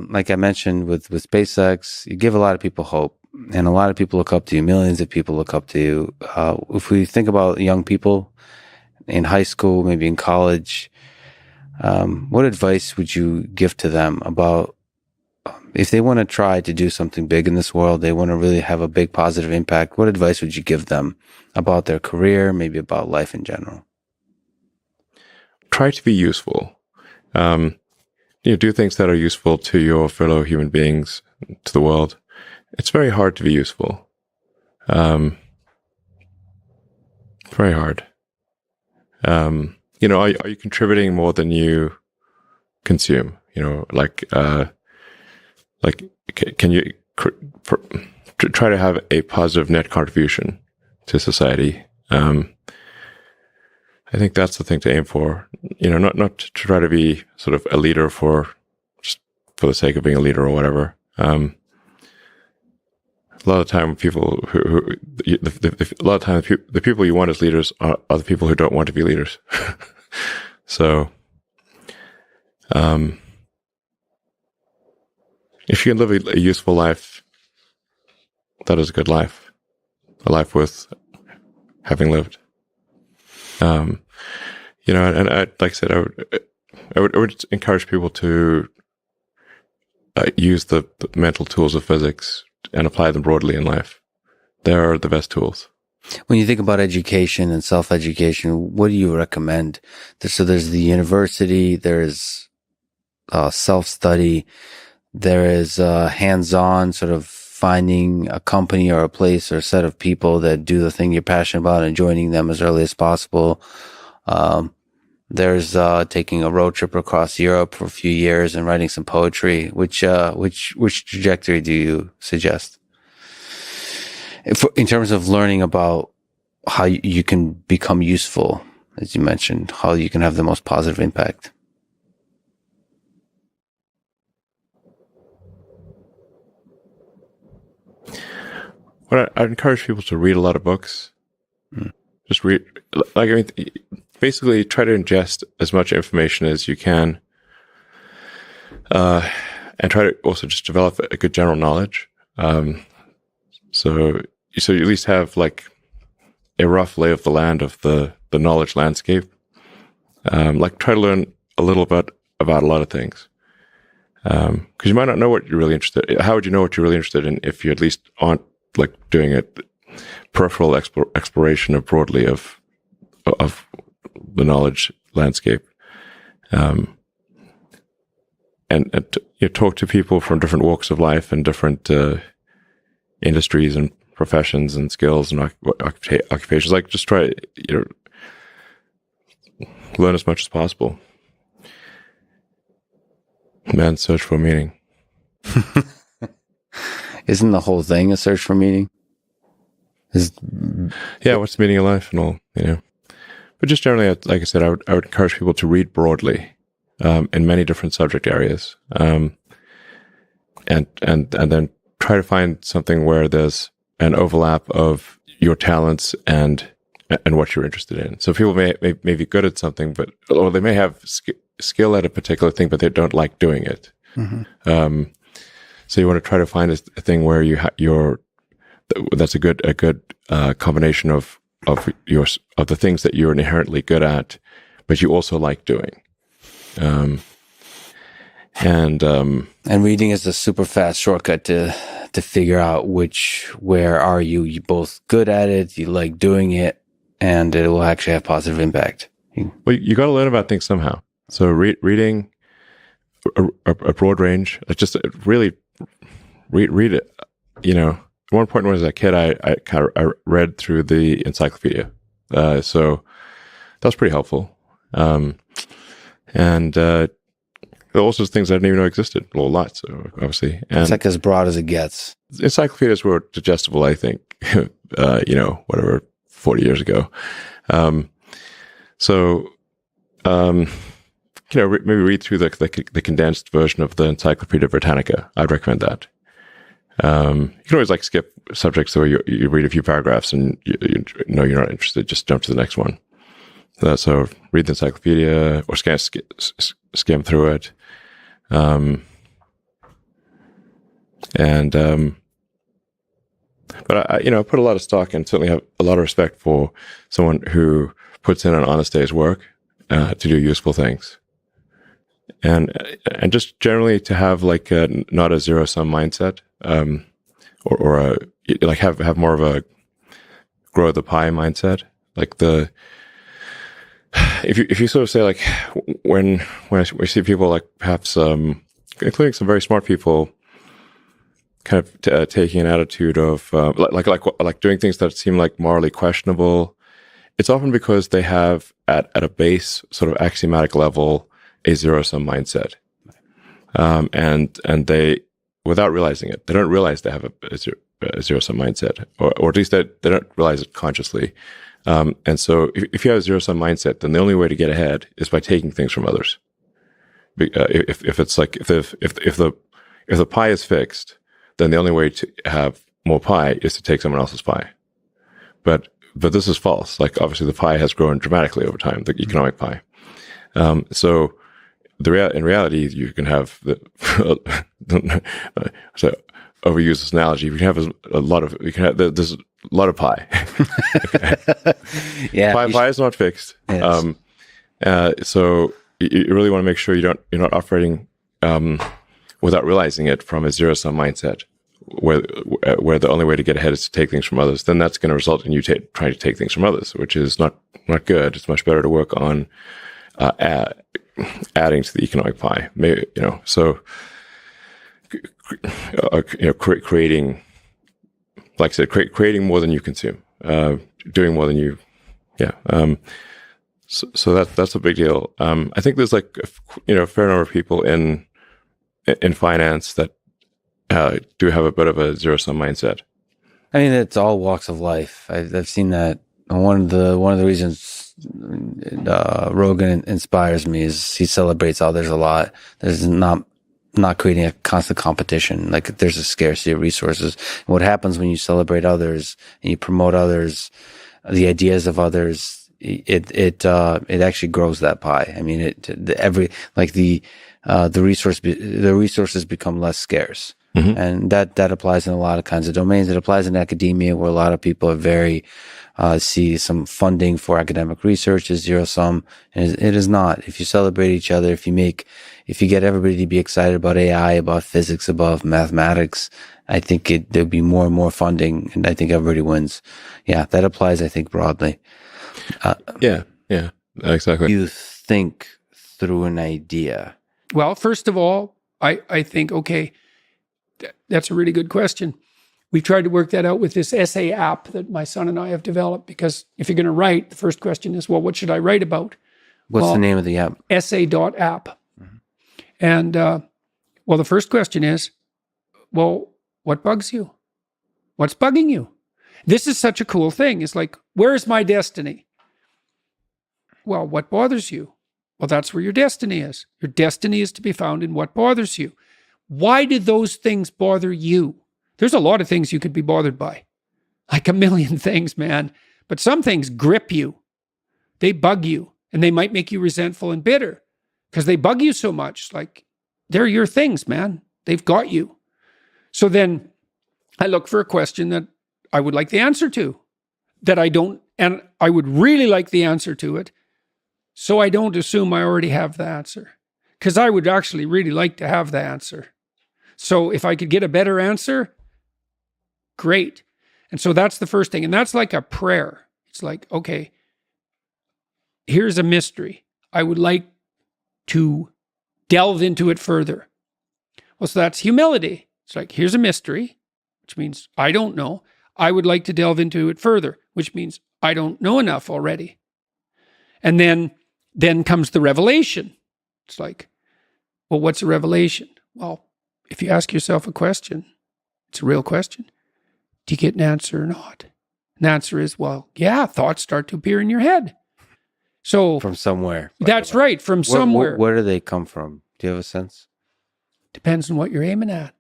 Like I mentioned with SpaceX, you give a lot of people hope, and a lot of people look up to you. Millions of people look up to you. If we think about young people in high school, maybe in college, what advice would you give to them about if they want to try to do something big in this world, they want to really have a big positive impact? What advice would you give them about their career, maybe about life in general? Try to be useful. Do things that are useful to your fellow human beings, to the world. It's very hard to be useful. Very hard. Are you contributing more than you consume? Can you try to have a positive net contribution to society? I think that's the thing to aim for. Not to try to be sort of a leader just for the sake of being a leader or whatever. A lot of the time, the people you want as leaders are the people who don't want to be leaders. So, if you can live a useful life, that is a good life, a life worth having lived. And like I said, I would encourage people to use the mental tools of physics and apply them broadly in life. They are the best tools. When you think about education and self-education, what do you recommend? So there's the university, there's self-study, there is hands-on, sort of finding a company or a place or a set of people that do the thing you're passionate about and joining them as early as possible. There's taking a road trip across Europe for a few years and writing some poetry. Which trajectory do you suggest? In terms of learning about how you can become useful, as you mentioned, how you can have the most positive impact. Well, I'd encourage people to read a lot of books. Just read, basically try to ingest as much information as you can, and try to also just develop a good general knowledge. So you at least have like a rough lay of the land of the knowledge landscape. Try to learn a little bit about a lot of things. Because you might not know what you're really interested in. How would you know what you're really interested in if you at least aren't like doing a peripheral exploration of broadly of the knowledge landscape? And talk to people from different walks of life and different industries and professions and skills and occupations. Like, just try learn as much as possible. Man's search for meaning. Isn't the whole thing a search for meaning? Yeah, what's the meaning of life and all, But just generally, like I said, I would encourage people to read broadly in many different subject areas, and then try to find something where there's an overlap of your talents and what you're interested in. So people may be good at something, or they may have skill at a particular thing, but they don't like doing it. Mm-hmm. So you want to try to find a thing where that's a good combination of the things that you're inherently good at, but you also like doing. And reading is a super fast shortcut to figure out where are you both good at it, you like doing it, and it will actually have positive impact. Well, you got to learn about things somehow. So reading a broad range, just really read it. At one point when I was a kid, I read through the encyclopedia. So that was pretty helpful. And also things I didn't even know existed. Well, a lot, so obviously. And it's like as broad as it gets. Encyclopedias were digestible, I think, 40 years ago. Maybe read through the condensed version of the Encyclopedia Britannica. I'd recommend that. You can always skip subjects where you read a few paragraphs and you know you're not interested. Just jump to the next one. So read the encyclopedia or skim through it. And but I put a lot of stock and certainly have a lot of respect for someone who puts in an honest day's work to do useful things, and just generally to have like not a zero sum mindset, or like have more of a grow the pie mindset. Like if you sort of say like when we see people like perhaps including some very smart people kind of taking an attitude of like doing things that seem like morally questionable, it's often because they have at a base sort of axiomatic level a zero sum mindset, and they, without realizing it, they don't realize they have a zero sum mindset, or at least they don't realize it consciously. And so if you have a zero sum mindset, then the only way to get ahead is by taking things from others. If it's like if the pie is fixed, then the only way to have more pie is to take someone else's pie. But this is false. Like obviously the pie has grown dramatically over time, the economic pie. So in reality, you can have so overuse this analogy. You can have there's a lot of pie. Yeah, pie is not fixed. Yes. So you really want to make sure you're not operating without realizing it from a zero sum mindset, where the only way to get ahead is to take things from others. Then that's going to result in you trying to take things from others, which is not good. It's much better to work on adding to the economic pie. Maybe, so creating, like I said, creating more than you consume, doing more than you, So that's a big deal. I think there's like a fair number of people in finance that do have a bit of a zero sum mindset. I mean, it's all walks of life. I've seen that. One of the reasons Rogan inspires me is he celebrates others a lot. There's not creating a constant competition. Like there's a scarcity of resources. And what happens when you celebrate others and you promote others, the ideas of others, it actually grows that pie. I mean, the resources become less scarce. Mm-hmm. And that applies in a lot of kinds of domains. It applies in academia, where a lot of people are very see some funding for academic research is zero sum, and it is not. If you celebrate each other, if you get everybody to be excited about AI, about physics, about mathematics, I think there'll be more and more funding, and I think everybody wins. Yeah, that applies, I think, broadly. Yeah, exactly. You think through an idea. Well, first of all, I think, okay, that's a really good question. We've tried to work that out with this essay app that my son and I have developed, because if you're going to write, the first question is, well, what should I write about? What's the name of the app? Essay.app. Mm-hmm. And, the first question is, well, what bugs you? What's bugging you? This is such a cool thing. It's like, where is my destiny? Well, what bothers you? Well, that's where your destiny is. Your destiny is to be found in what bothers you. Why did those things bother you? There's a lot of things you could be bothered by. Like a million things, man. But some things grip you. They bug you. And they might make you resentful and bitter because they bug you so much. Like, they're your things, man. They've got you. So then I look for a question that I would like the answer to, that I don't, and I would really like the answer to it, so I don't assume I already have the answer, because I would actually really like to have the answer. So if I could get a better answer, great. And so that's the first thing. And that's like a prayer. It's like, okay, here's a mystery. I would like to delve into it further. Well, so that's humility. It's like, here's a mystery, which means I don't know. I would like to delve into it further, which means I don't know enough already. And then comes the revelation. It's like, well, what's a revelation? Well, if you ask yourself a question, it's a real question. Do you get an answer or not? And the answer is, well, yeah, thoughts start to appear in your head. So from somewhere. That's right, from somewhere. Where do they come from? Do you have a sense? Depends on what you're aiming at.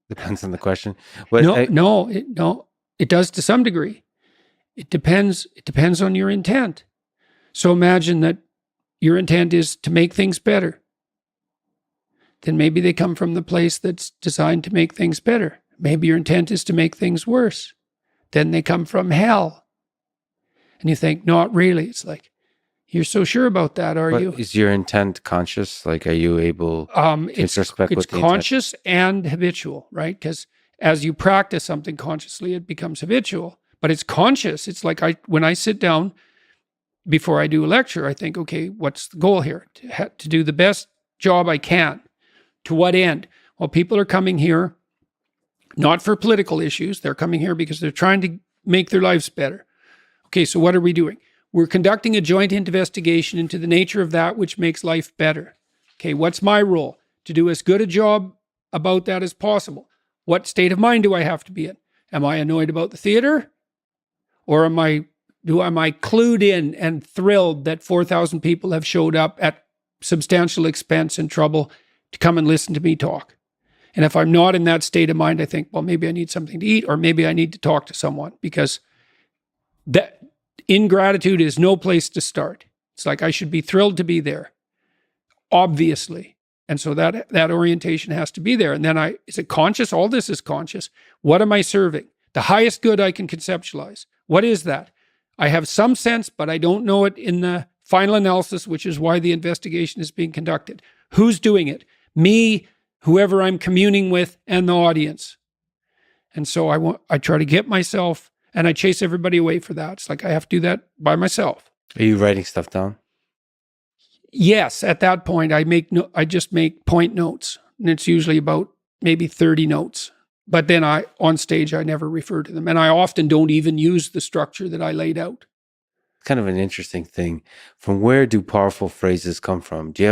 Depends on the question. It does to some degree. It depends on your intent. So imagine that your intent is to make things better. then maybe they come from the place that's designed to make things better. Maybe your intent is to make things worse. Then they come from hell. And you think, not really. It's like, you're so sure about that, are you? Is your intent conscious? Like, are you able to introspect it's with the conscious and habitual, right? Because as you practice something consciously, it becomes habitual. But it's conscious. It's like when I sit down before I do a lecture, I think, okay, what's the goal here? To do the best job I can. To what end? Well, people are coming here not for political issues. They're coming here because they're trying to make their lives better. Okay, so what are we doing? We're conducting a joint investigation into the nature of that which makes life better. Okay, what's my role? To do as good a job about that as possible. What state of mind do I have to be in? Am I annoyed about the theater? Or am I clued in and thrilled that 4,000 people have showed up at substantial expense and trouble to come and listen to me talk? And if I'm not in that state of mind, I think, well, maybe I need something to eat, or maybe I need to talk to someone, because that ingratitude is no place to start. It's like I should be thrilled to be there, obviously. And so that orientation has to be there. And then is it conscious? All this is conscious. What am I serving? The highest good I can conceptualize. What is that? I have some sense, but I don't know it in the final analysis, which is why the investigation is being conducted. Who's doing it? Me, whoever I'm communing with, and the audience. And so I try to get myself, and I chase everybody away for that. It's like I have to do that by myself. Are you writing stuff down? Yes, at that point, I just make point notes, and it's usually about maybe 30 notes. But then on stage, I never refer to them, and I often don't even use the structure that I laid out. Kind of an interesting thing. From where do powerful phrases come from? Do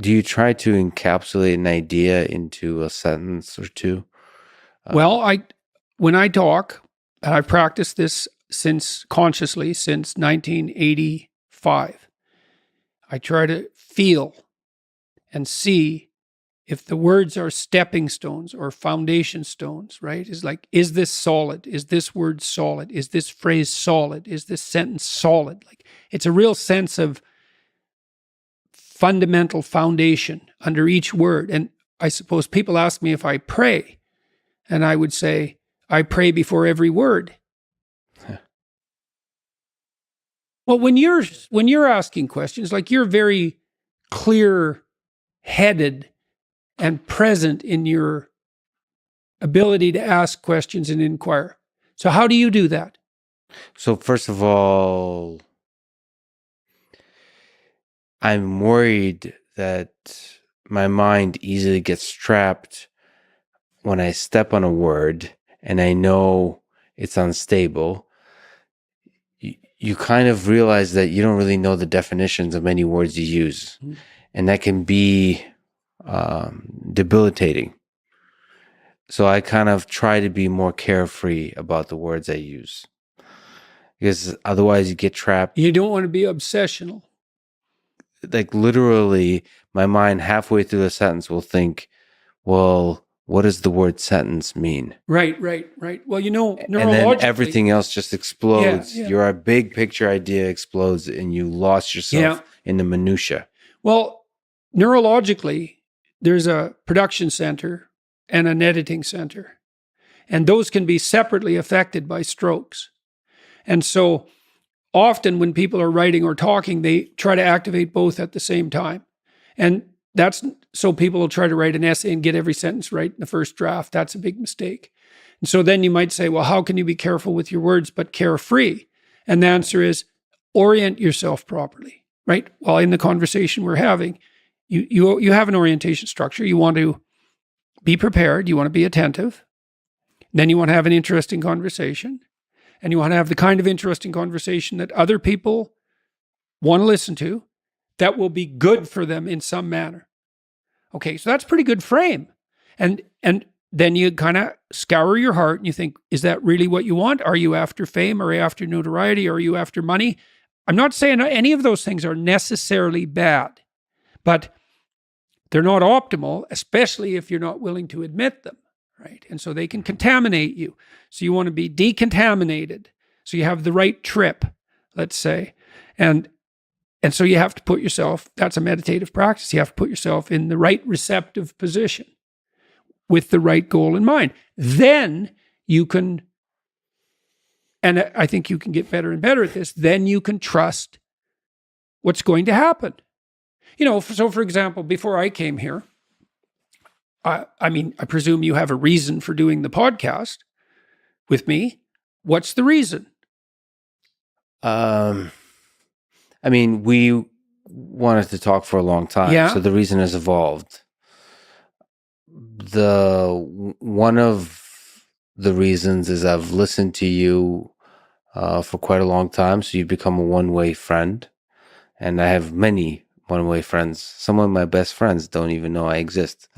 you try to encapsulate an idea into a sentence or two? Well, when I talk, and I've practiced this consciously since 1985, I try to feel and see if the words are stepping stones or foundation stones, right? Is like, is this solid? Is this word solid? Is this phrase solid? Is this sentence solid? Like, it's a real sense of fundamental foundation under each word. And I suppose people ask me if I pray, and I would say, I pray before every word. Well, when you're asking questions, like, you're very clear-headed and present in your ability to ask questions and inquire. So how do you do that? So first of all, I'm worried that my mind easily gets trapped when I step on a word and I know it's unstable. You kind of realize that you don't really know the definitions of many words you use. Mm-hmm. And that can be debilitating. So I kind of try to be more carefree about the words I use, because otherwise you get trapped. You don't want to be obsessional. Like, literally, my mind halfway through the sentence will think, well, what does the word sentence mean? Right. Well, neurologically. And then everything else just explodes. Yeah. Your big picture idea explodes and you lost yourself in the minutia. Well, neurologically, there's a production center and an editing center. And those can be separately affected by strokes. And so often when people are writing or talking, they try to activate both at the same time. And that's so people will try to write an essay and get every sentence right in the first draft. That's a big mistake. And so then you might say, well, how can you be careful with your words but carefree? And the answer is orient yourself properly, right? Well, in the conversation we're having, you have an orientation structure. You want to be prepared. You want to be attentive. Then you want to have an interesting conversation. And you want to have the kind of interesting conversation that other people want to listen to, that will be good for them in some manner. Okay, so that's a pretty good frame. And then you kind of scour your heart and you think, is that really what you want? Are you after fame? Are you after notoriety? Are you after money? I'm not saying any of those things are necessarily bad, but they're not optimal, especially if you're not willing to admit them, right? And so they can contaminate you. So you want to be decontaminated. So you have the right trip, let's say. And And so you have to put yourself, that's a meditative practice. You have to put yourself in the right receptive position with the right goal in mind. Then you can, and I think you can get better and better at this, then you can trust what's going to happen. So for example, before I came here, I presume you have a reason for doing the podcast with me. What's the reason? We wanted to talk for a long time, Yeah. so the reason has evolved. One of the reasons is I've listened to you for quite a long time, so you've become a one-way friend, and I have many one-way friends. Some of my best friends don't even know I exist.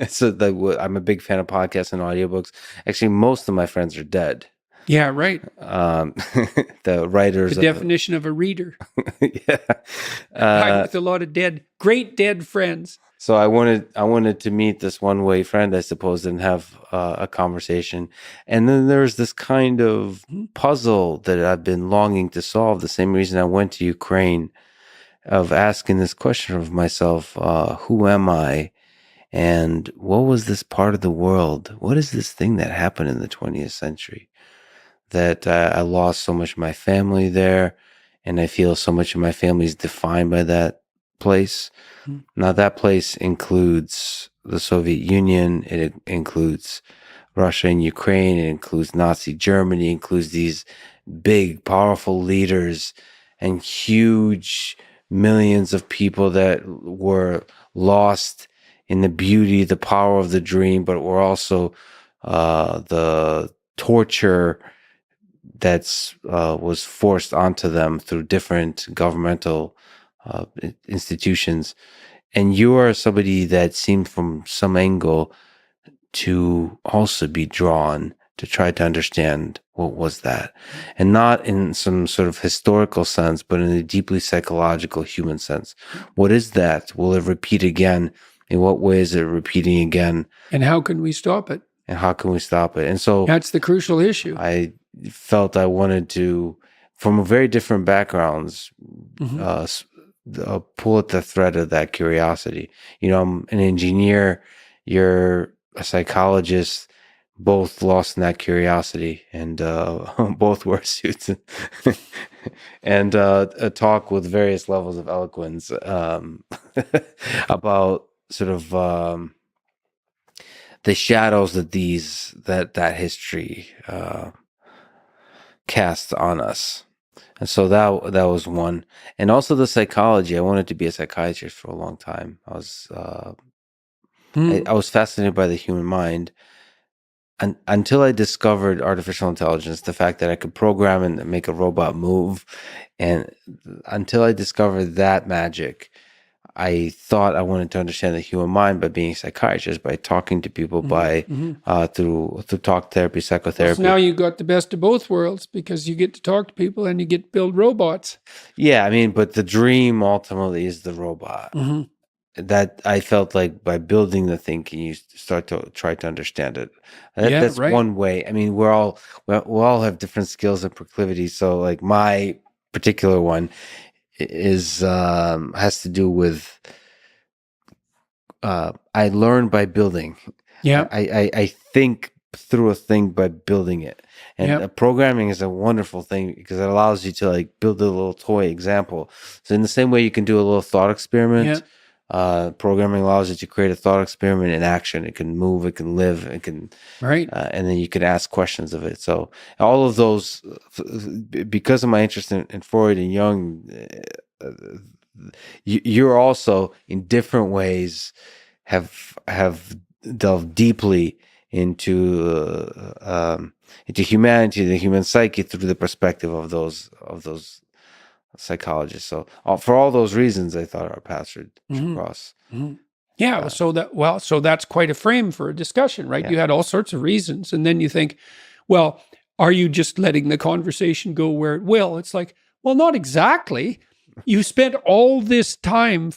So I'm a big fan of podcasts and audiobooks. Actually, most of my friends are dead. Yeah, right. The writers. The definition of a reader. Yeah. I'm with a lot of great dead friends. So I wanted to meet this one-way friend, I suppose, and have a conversation. And then there's this kind of puzzle that I've been longing to solve. The same reason I went to Ukraine, of asking this question of myself: who am I? And what was this part of the world? What is this thing that happened in the 20th century? That I lost so much of my family there, and I feel so much of my family is defined by that place. Now, that place includes the Soviet Union, it includes Russia and Ukraine, it includes Nazi Germany, it includes these big, powerful leaders and huge millions of people that were lost in the beauty, the power of the dream, but were also the torture that was forced onto them through different governmental institutions. And you are somebody that seemed from some angle to also be drawn to try to understand what was that. And not in some sort of historical sense, but in a deeply psychological human sense. What is that? Will it repeat again? In what way is it repeating again? And how can we stop it? And how can we stop it? And so that's the crucial issue. I felt I wanted to, from very different backgrounds, pull at the thread of that curiosity. I'm an engineer, you're a psychologist, both lost in that curiosity, and both wear suits and talk with various levels of eloquence about sort of the shadows that that history cast on us. And so that was one. And also the psychology. I wanted to be a psychiatrist for a long time. I was fascinated by the human mind. And until I discovered artificial intelligence, the fact that I could program and make a robot move, and until I discovered that magic, I thought I wanted to understand the human mind by being a psychiatrist, by talking to people, through talk therapy, psychotherapy. So now you got the best of both worlds, because you get to talk to people and you get to build robots. Yeah, but the dream ultimately is the robot. That I felt like by building the thing, can you start to try to understand it? That's right. One way. We all have different skills and proclivities. So like my particular one is has to do with I learn by building. Yeah, I think through a thing by building it, and programming is a wonderful thing because it allows you to like build a little toy example. So in the same way you can do a little thought experiment. Programming allows you to create a thought experiment in action. It can move, it can live, it can and then you can ask questions of it. So all of those, because of my interest in Freud and Jung, you're also in different ways have delved deeply into humanity, the human psyche, through the perspective of those psychologists. So for all those reasons, I thought our paths should cross. Yeah. So that's quite a frame for a discussion, right? Yeah. You had all sorts of reasons. And then you think, well, are you just letting the conversation go where it will? It's like, well, not exactly. You spent all this time.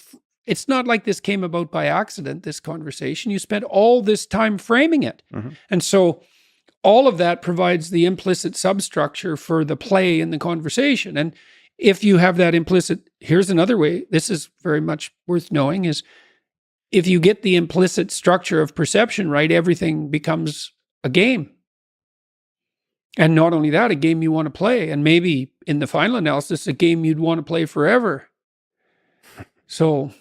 It's not like this came about by accident, this conversation. You spent all this time framing it. And so all of that provides the implicit substructure for the play in the conversation. And if you have that implicit, here's another way, this is very much worth knowing, is if you get the implicit structure of perception right, everything becomes a game. And not only that, a game you want to play. And maybe in the final analysis, a game you'd want to play forever. So,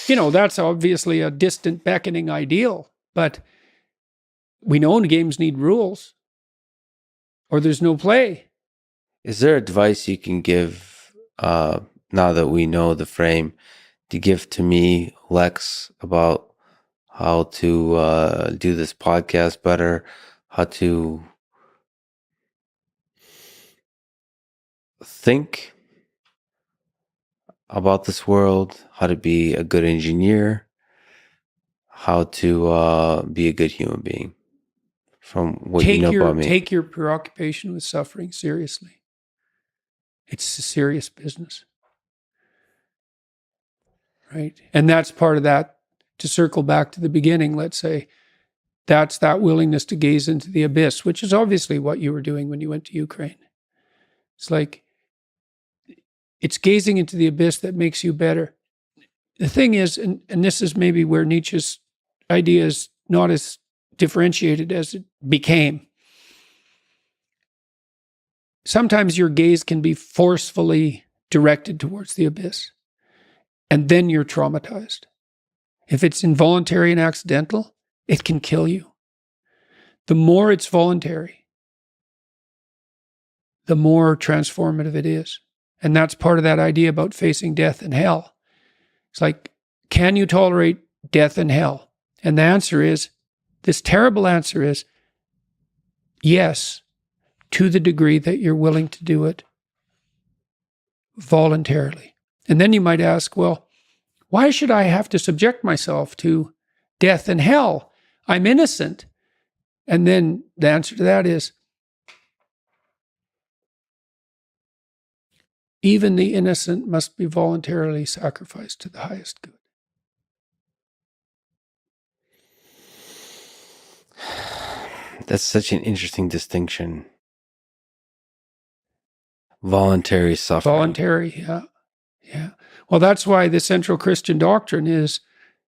that's obviously a distant beckoning ideal. But we know games need rules or there's no play. Is there advice you can give, now that we know the frame, to give to me, Lex, about how to do this podcast better, how to think about this world, how to be a good engineer, how to be a good human being, from what you know about me? Take your preoccupation with suffering seriously. It's a serious business. Right? And that's part of that, to circle back to the beginning, let's say, that's that willingness to gaze into the abyss, which is obviously what you were doing when you went to Ukraine. It's like, it's gazing into the abyss that makes you better. The thing is, and this is maybe where Nietzsche's idea is not as differentiated as it became. Sometimes your gaze can be forcefully directed towards the abyss, and then you're traumatized. If it's involuntary and accidental, it can kill you. The more it's voluntary, the more transformative it is. And that's part of that idea about facing death and hell. It's like, can you tolerate death and hell? And the answer is, this terrible answer is, yes, to the degree that you're willing to do it voluntarily. And then you might ask, well, why should I have to subject myself to death and hell? I'm innocent. And then the answer to that is, even the innocent must be voluntarily sacrificed to the highest good. That's such an interesting distinction. Voluntary suffering. Voluntary, yeah. Yeah. Well, that's why the central Christian doctrine is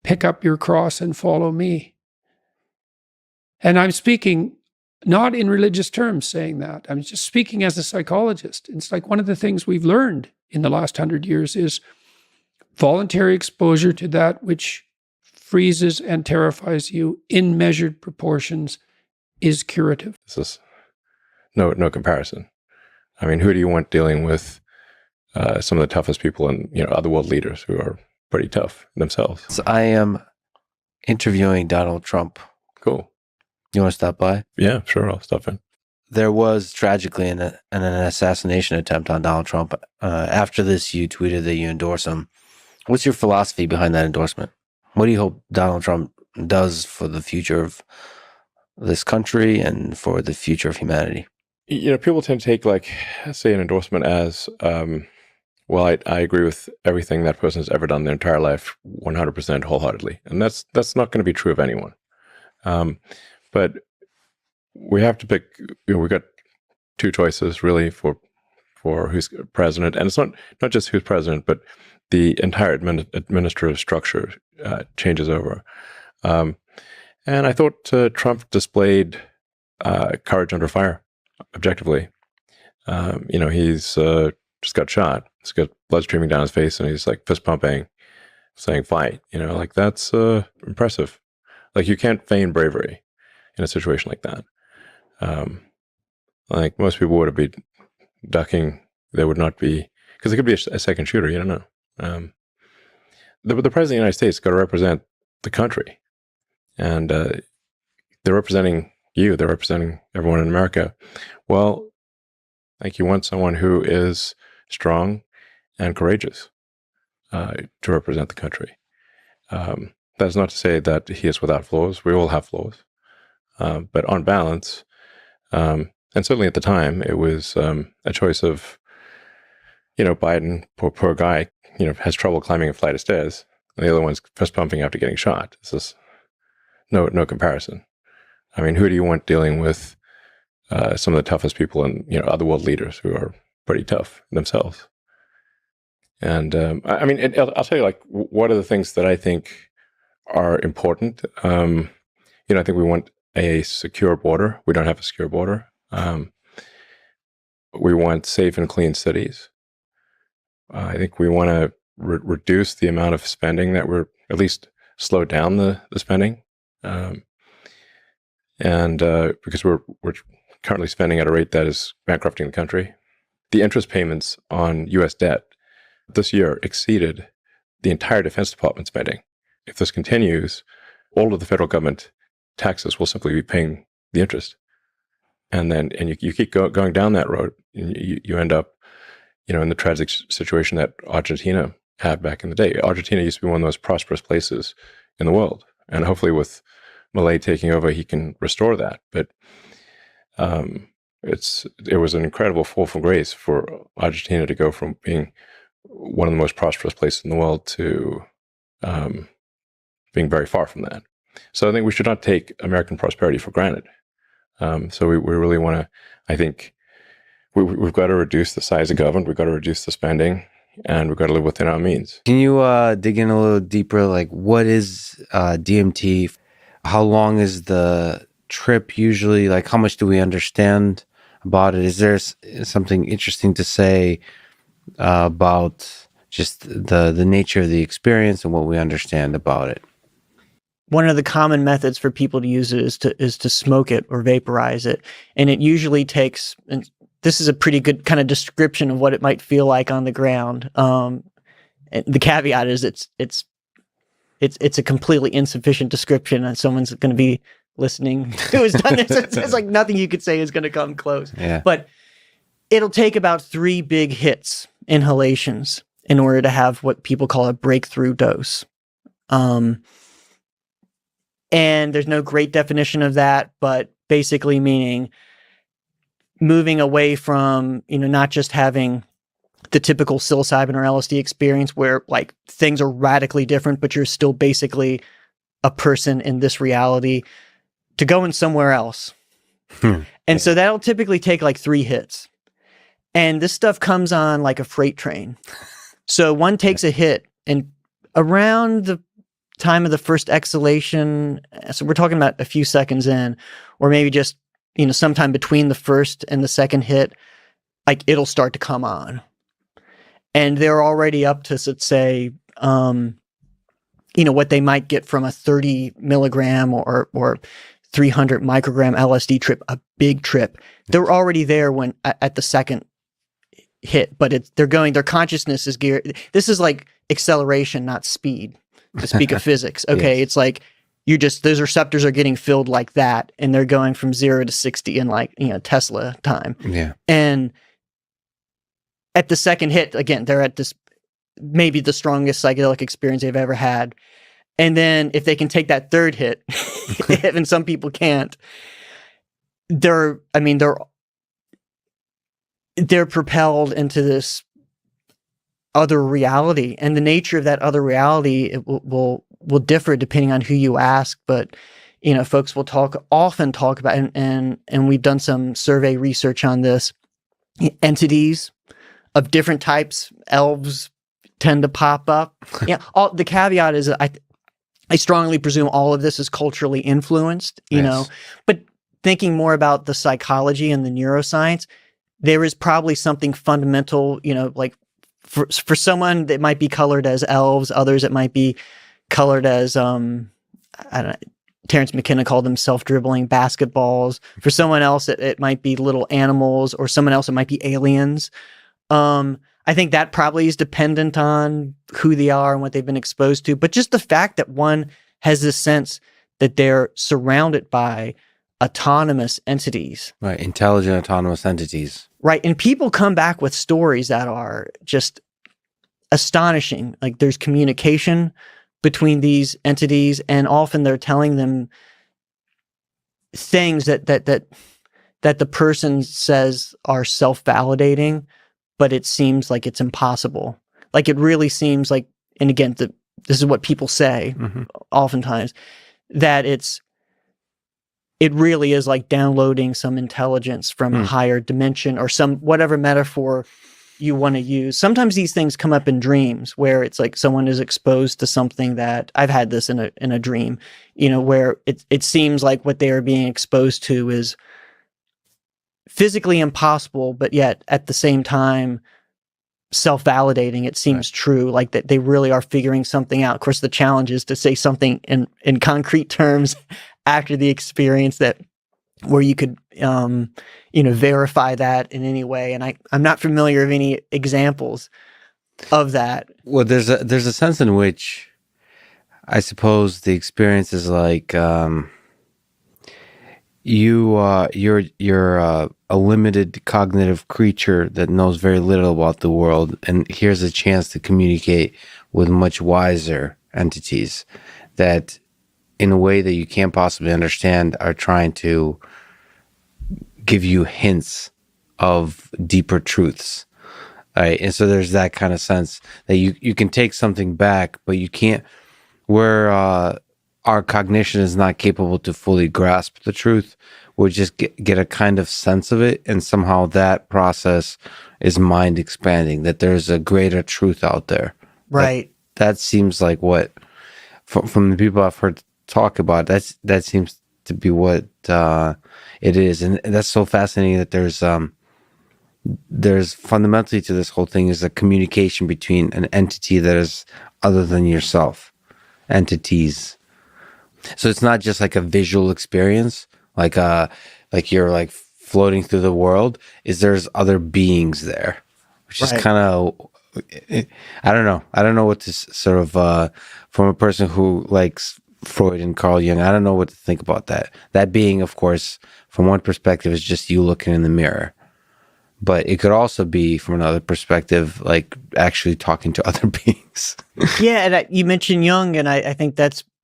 pick up your cross and follow me. And I'm speaking not in religious terms saying that. I'm just speaking as a psychologist. It's like one of the things we've learned in the last 100 years is voluntary exposure to that which freezes and terrifies you in measured proportions is curative. This is no comparison. I mean, who do you want dealing with some of the toughest people and other world leaders who are pretty tough themselves? So I am interviewing Donald Trump. Cool. You want to stop by? Yeah, sure. I'll stop in. There was tragically an assassination attempt on Donald Trump. After this, you tweeted that you endorse him. What's your philosophy behind that endorsement? What do you hope Donald Trump does for the future of this country and for the future of humanity? People tend to take, say, an endorsement as, well, I agree with everything that person has ever done their entire life 100% wholeheartedly. And that's not going to be true of anyone. But we have to pick, we've got two choices really for who's president. And it's not just who's president, but the entire administrative structure changes over. And I thought Trump displayed courage under fire, objectively. He's just got shot. He's got blood streaming down his face and he's like fist pumping, saying fight. That's impressive. You can't feign bravery in a situation like that. Most people would be ducking. There would not be, because it could be a second shooter. You don't know. The president of the United States got to represent the country, and they're representing you. They're representing everyone in America. Well, you want someone who is strong and courageous to represent the country. That's not to say that he is without flaws. We all have flaws. But on balance, and certainly at the time, it was a choice of, Biden, poor guy, has trouble climbing a flight of stairs. And the other one's fist pumping after getting shot. This is no comparison. I mean, who do you want dealing with some of the toughest people and, other world leaders who are pretty tough themselves. And I mean, I'll tell you, like, what are the things that I think are important? I think we want a secure border. We don't have a secure border. We want safe and clean cities. I think we want to reduce the amount of spending that we're, at least slow down the spending. Because we're currently spending at a rate that is bankrupting the country. The interest payments on U.S. debt this year exceeded the entire Defense Department spending. If this continues, all of the federal government taxes will simply be paying the interest. And you keep going down that road, and you end up, in the tragic situation that Argentina had back in the day. Argentina used to be one of the most prosperous places in the world. And hopefully with Milei taking over, he can restore that. But it was an incredible fall from grace for Argentina to go from being one of the most prosperous places in the world to being very far from that. So I think we should not take American prosperity for granted. So we really want to, I think we've got to reduce the size of government, we've got to reduce the spending, and we've got to live within our means. Can you dig in a little deeper? Like, what is DMT? How long is the trip usually? Like, how much do we understand about it? Is there something interesting to say about just the nature of the experience and what we understand about it? One of the common methods for people to use it is to smoke it or vaporize it, and it usually takes. And this is a pretty good kind of description of what it might feel like on the ground. And the caveat is it's a completely insufficient description, and someone's going to be listening who has done this. It's like nothing you could say is going to come close. Yeah. But it'll take about 3 big hits, inhalations, in order to have what people call a breakthrough dose. And there's no great definition of that, but basically meaning moving away from, not just having the typical psilocybin or LSD experience where like things are radically different, but you're still basically a person in this reality, to going somewhere else. And so that'll typically take like 3 hits. And this stuff comes on like a freight train. So one takes a hit, and around the time of the first exhalation, so we're talking about a few seconds in, or maybe just, sometime between the first and the second hit, like it'll start to come on. And they're already up to, let's say, what they might get from a 30 milligram or 300 microgram LSD trip, a big trip. They're already there when at the second hit, but their consciousness is geared. This is like acceleration, not speed, to speak of physics. Okay. Yes. It's like those receptors are getting filled like that, and they're going from 0 to 60 in like, Tesla time. Yeah. And at the second hit, again, they're at this, maybe the strongest psychedelic experience they've ever had. And then if they can take that third hit, and some people can't, they're propelled into this other reality. And the nature of that other reality, it will differ depending on who you ask. But, folks will often talk about, and we've done some survey research on this, entities of different types, elves tend to pop up. Yeah. The caveat is I strongly presume all of this is culturally influenced, Yes. but thinking more about the psychology and the neuroscience, there is probably something fundamental, like for someone that might be colored as elves, others it might be colored as, I don't know, Terrence McKenna called them self-dribbling basketballs. For someone else, it might be little animals, or someone else, it might be aliens. I think that probably is dependent on who they are and what they've been exposed to. But just the fact that one has this sense that they're surrounded by autonomous entities. Right. Intelligent autonomous entities. Right. And people come back with stories that are just astonishing. Like there's communication between these entities, and often they're telling them things that the person says are self-validating, but it seems like it's impossible. Like it really seems like, and again, this is what people say oftentimes, that it's it really is like downloading some intelligence from a higher dimension or some whatever metaphor you want to use. Sometimes these things come up in dreams where it's like someone is exposed to something that I've had this in a dream, where it seems like what they are being exposed to is physically impossible, but yet at the same time self-validating. It seems true, like that they really are figuring something out. Of course, the challenge is to say something in concrete terms after the experience where you could verify that in any way. And I'm not familiar of any examples of that. Well, there's a sense in which I suppose the experience is like you're a limited cognitive creature that knows very little about the world, and here's a chance to communicate with much wiser entities that, in a way that you can't possibly understand, are trying to give you hints of deeper truths. Right? And so there's that kind of sense that you can take something back, but you can't, where our cognition is not capable to fully grasp the truth. We'll just get a kind of sense of it, and somehow that process is mind expanding, that there's a greater truth out there. Right. That seems like what, from the people I've heard talk about, that seems to be what it is. And that's so fascinating that there's fundamentally to this whole thing is a communication between an entity that is other than yourself, entities. So it's not just like a visual experience, like you're like floating through the world. There's other beings there, which is kind of, I don't know what to sort of, from a person who likes Freud and Carl Jung, I don't know what to think about that. That being, of course, from one perspective is just you looking in the mirror. But it could also be, from another perspective, like actually talking to other beings. Yeah, and you mentioned Jung, and I think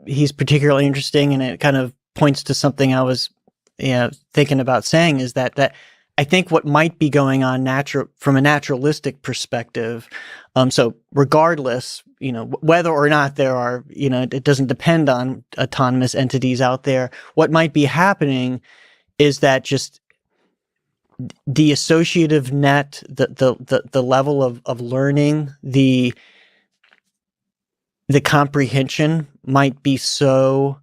he's particularly interesting, and it kind of points to something I was thinking about saying, is that I think what might be going on from a naturalistic perspective, so regardless, whether or not there are, it doesn't depend on autonomous entities out there, what might be happening is that just the associative net, the level of learning, the comprehension might be so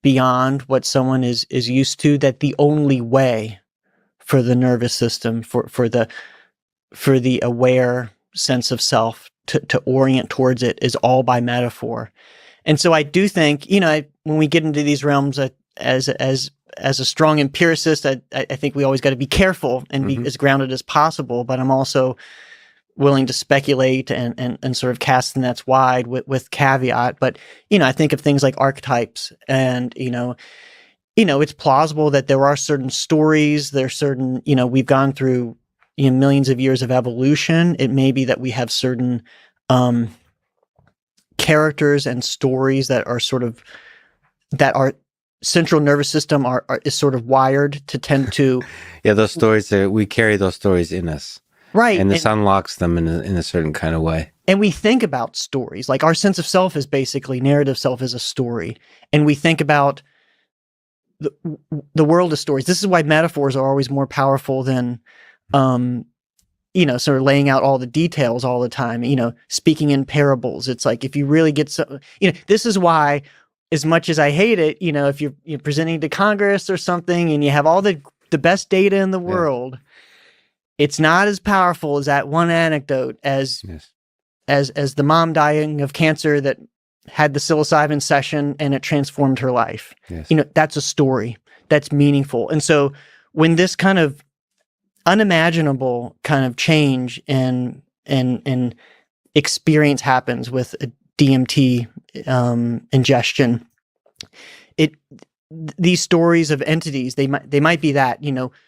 beyond what someone is used to, that the only way for the nervous system, for the aware sense of self to orient towards it, is all by metaphor. And so I do think, when we get into these realms, as a strong empiricist, I think we always got to be careful and be as grounded as possible. But I'm also willing to speculate and sort of cast the nets wide with caveat. But, I think of things like archetypes, and, it's plausible that there are certain stories, there's certain, we've gone through millions of years of evolution. It may be that we have certain characters and stories that our central nervous system is sort of wired to tend to. Yeah, those stories, we carry those stories in us. Right. And this unlocks them in a certain kind of way. And we think about stories, like our sense of self is basically, narrative self is a story. And we think about the world as stories. This is why metaphors are always more powerful than, sort of laying out all the details all the time, speaking in parables. It's like, if you really get this is why, as much as I hate it, if you're presenting to Congress or something and you have all the best data in the world, it's not as powerful as that one anecdote as the mom dying of cancer that had the psilocybin session and it transformed her life. Yes. That's a story that's meaningful. And so when this kind of unimaginable kind of change and experience happens with a DMT ingestion, these stories of entities, they might be that,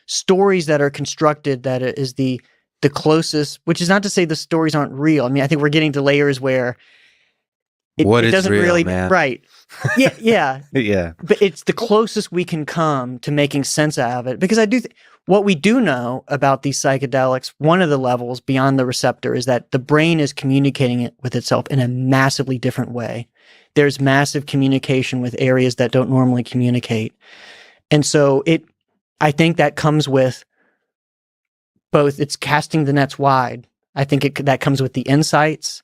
stories that are constructed that is the closest, which is not to say the stories aren't real. I mean, I think we're getting to layers where it doesn't real, really, man. Right. Yeah. Yeah. Yeah. But it's the closest we can come to making sense out of it, because I do what we do know about these psychedelics, one of the levels beyond the receptor, is that the brain is communicating it with itself in a massively different way. There's massive communication with areas that don't normally communicate. And so I think that comes with both, it's casting the nets wide. I think that comes with the insights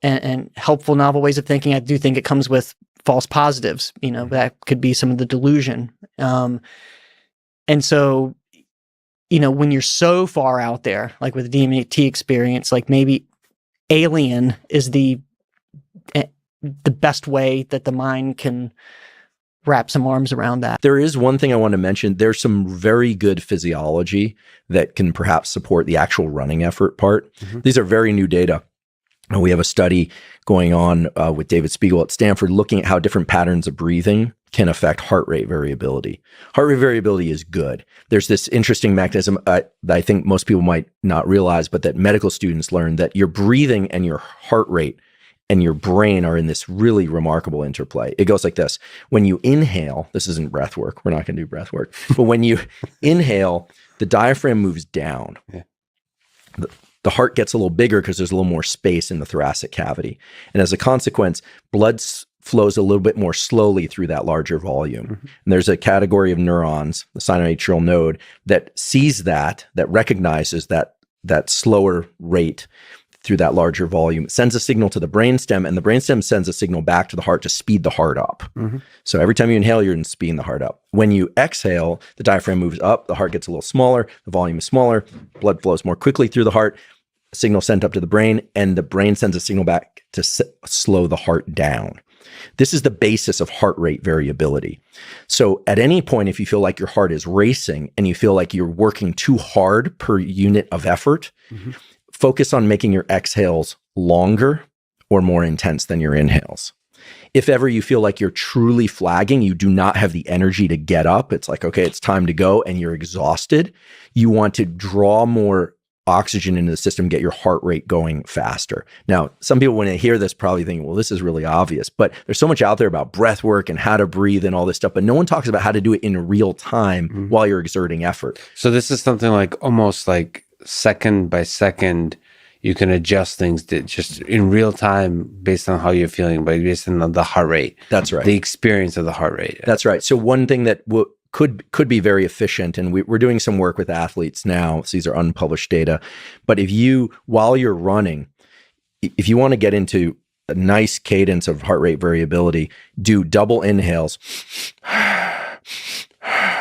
and helpful novel ways of thinking. I do think it comes with false positives, that could be some of the delusion. And so, when you're so far out there, like with the DMT experience, like maybe alien is the best way that the mind can wrap some arms around that. There is one thing I want to mention. There's some very good physiology that can perhaps support the actual running effort part. These are very new data. We have a study going on with David Spiegel at Stanford looking at how different patterns of breathing can affect heart rate variability. Heart rate variability is good. There's this interesting mechanism that I think most people might not realize, but that medical students learn, that your breathing and your heart rate and your brain are in this really remarkable interplay. It goes like this. When you inhale, this isn't breath work. We're not going to do breath work. But when you inhale, the diaphragm moves down. Yeah. The heart gets a little bigger because there's a little more space in the thoracic cavity. And as a consequence, blood flows a little bit more slowly through that larger volume. And there's a category of neurons, the sinoatrial node, that sees that recognizes that slower rate through that larger volume. It sends a signal to the brainstem, and the brainstem sends a signal back to the heart to speed the heart up. So every time you inhale, you're speeding the heart up. When you exhale, the diaphragm moves up, the heart gets a little smaller, the volume is smaller, blood flows more quickly through the heart, a signal sent up to the brain, and the brain sends a signal back to slow the heart down. This is the basis of heart rate variability. So at any point, if you feel like your heart is racing and you feel like you're working too hard per unit of effort, focus on making your exhales longer or more intense than your inhales. If ever you feel like you're truly flagging, you do not have the energy to get up, it's like, okay, it's time to go, and you're exhausted, you want to draw more oxygen into the system, get your heart rate going faster. Now, some people, when they hear this, probably think, well, this is really obvious, but there's so much out there about breath work and how to breathe and all this stuff, but no one talks about how to do it in real time while you're exerting effort. So this is something like almost like second by second, you can adjust things that just in real time based on how you're feeling, but based on the heart rate. That's right. The experience of the heart rate. That's right. So one thing that could be very efficient, and we're doing some work with athletes now, so these are unpublished data, but while you're running, if you want to get into a nice cadence of heart rate variability, do double inhales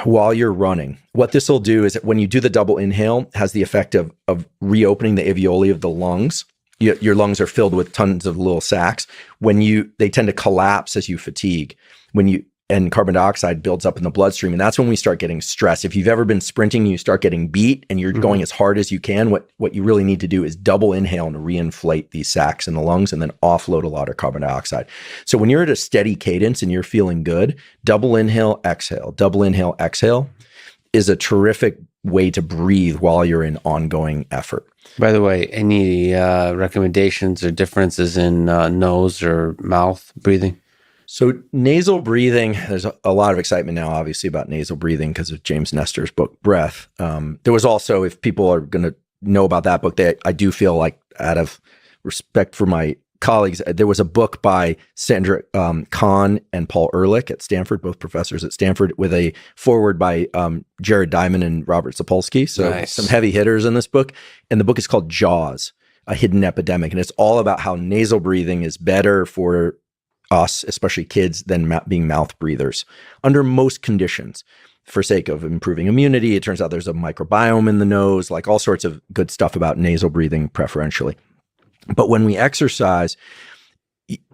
while you're running. What this will do is that when you do the double inhale, it has the effect of reopening the alveoli of the lungs. Your lungs are filled with tons of little sacs. They tend to collapse as you fatigue. And carbon dioxide builds up in the bloodstream. And that's when we start getting stressed. If you've ever been sprinting, you start getting beat and you're going as hard as you can. What you really need to do is double inhale and reinflate these sacs in the lungs and then offload a lot of carbon dioxide. So when you're at a steady cadence and you're feeling good, double inhale, exhale is a terrific way to breathe while you're in ongoing effort. By the way, any recommendations or differences in nose or mouth breathing? So nasal breathing, there's a lot of excitement now, obviously, about nasal breathing because of James Nestor's book, Breath. There was also, if people are going to know about that book, I do feel like, out of respect for my colleagues, there was a book by Sandra Kahn and Paul Ehrlich at Stanford, both professors at Stanford, with a foreword by Jared Diamond and Robert Sapolsky. So nice. Some heavy hitters in this book. And the book is called Jaws, A Hidden Epidemic. And it's all about how nasal breathing is better for us, especially kids, than being mouth breathers under most conditions. For sake of improving immunity, it turns out there's a microbiome in the nose, like all sorts of good stuff about nasal breathing preferentially. But when we exercise,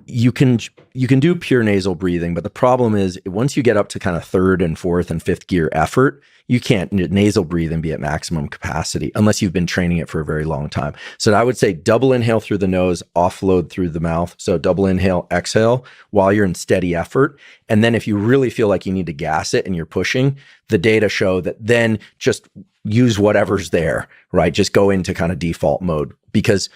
you can do pure nasal breathing, but the problem is once you get up to kind of third and fourth and fifth gear effort, you can't nasal breathe and be at maximum capacity unless you've been training it for a very long time. So I would say double inhale through the nose, offload through the mouth. So double inhale, exhale while you're in steady effort. And then if you really feel like you need to gas it and you're pushing, the data show that then just use whatever's there, right? Just go into kind of default mode, because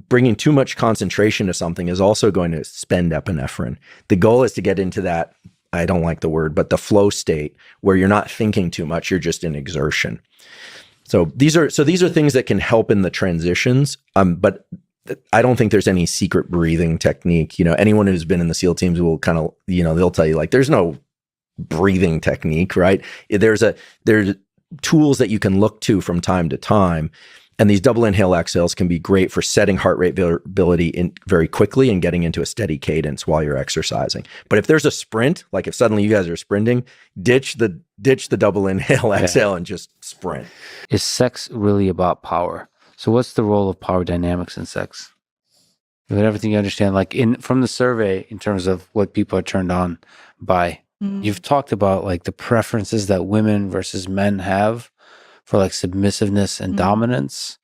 bringing too much concentration to something is also going to spend epinephrine. The goal is to get into that, I don't like the word, but the flow state where you're not thinking too much, you're just in exertion. So these are things that can help in the transitions, but I don't think there's any secret breathing technique. Anyone who's been in the SEAL teams will kind of, they'll tell you like there's no breathing technique, right? There's tools that you can look to from time to time. And these double inhale exhales can be great for setting heart rate variability in very quickly and getting into a steady cadence while you're exercising. But if there's a sprint, like if suddenly you guys are sprinting, ditch the double inhale exhale and just sprint. Is sex really about power? So what's the role of power dynamics in sex? With everything you understand, like from the survey, in terms of what people are turned on by, you've talked about like the preferences that women versus men have for like submissiveness and dominance.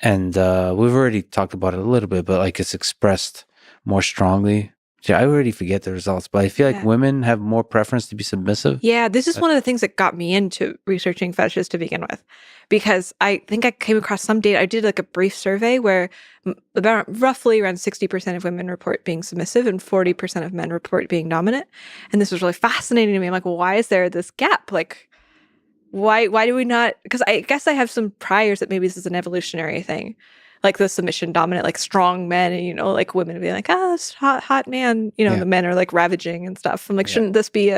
And we've already talked about it a little bit, but like it's expressed more strongly. I already forget the results, but I feel like women have more preference to be submissive. Yeah, this is one of the things that got me into researching fetishes to begin with, because I think I came across some data. I did like a brief survey where roughly around 60% of women report being submissive and 40% of men report being dominant. And this was really fascinating to me. I'm like, well, why is there this gap? Like, why do we not? Because I guess I have some priors that maybe this is an evolutionary thing, like the submission dominant, like strong men, and like women being like, this hot man, the men are like ravaging and stuff. I'm like, shouldn't this be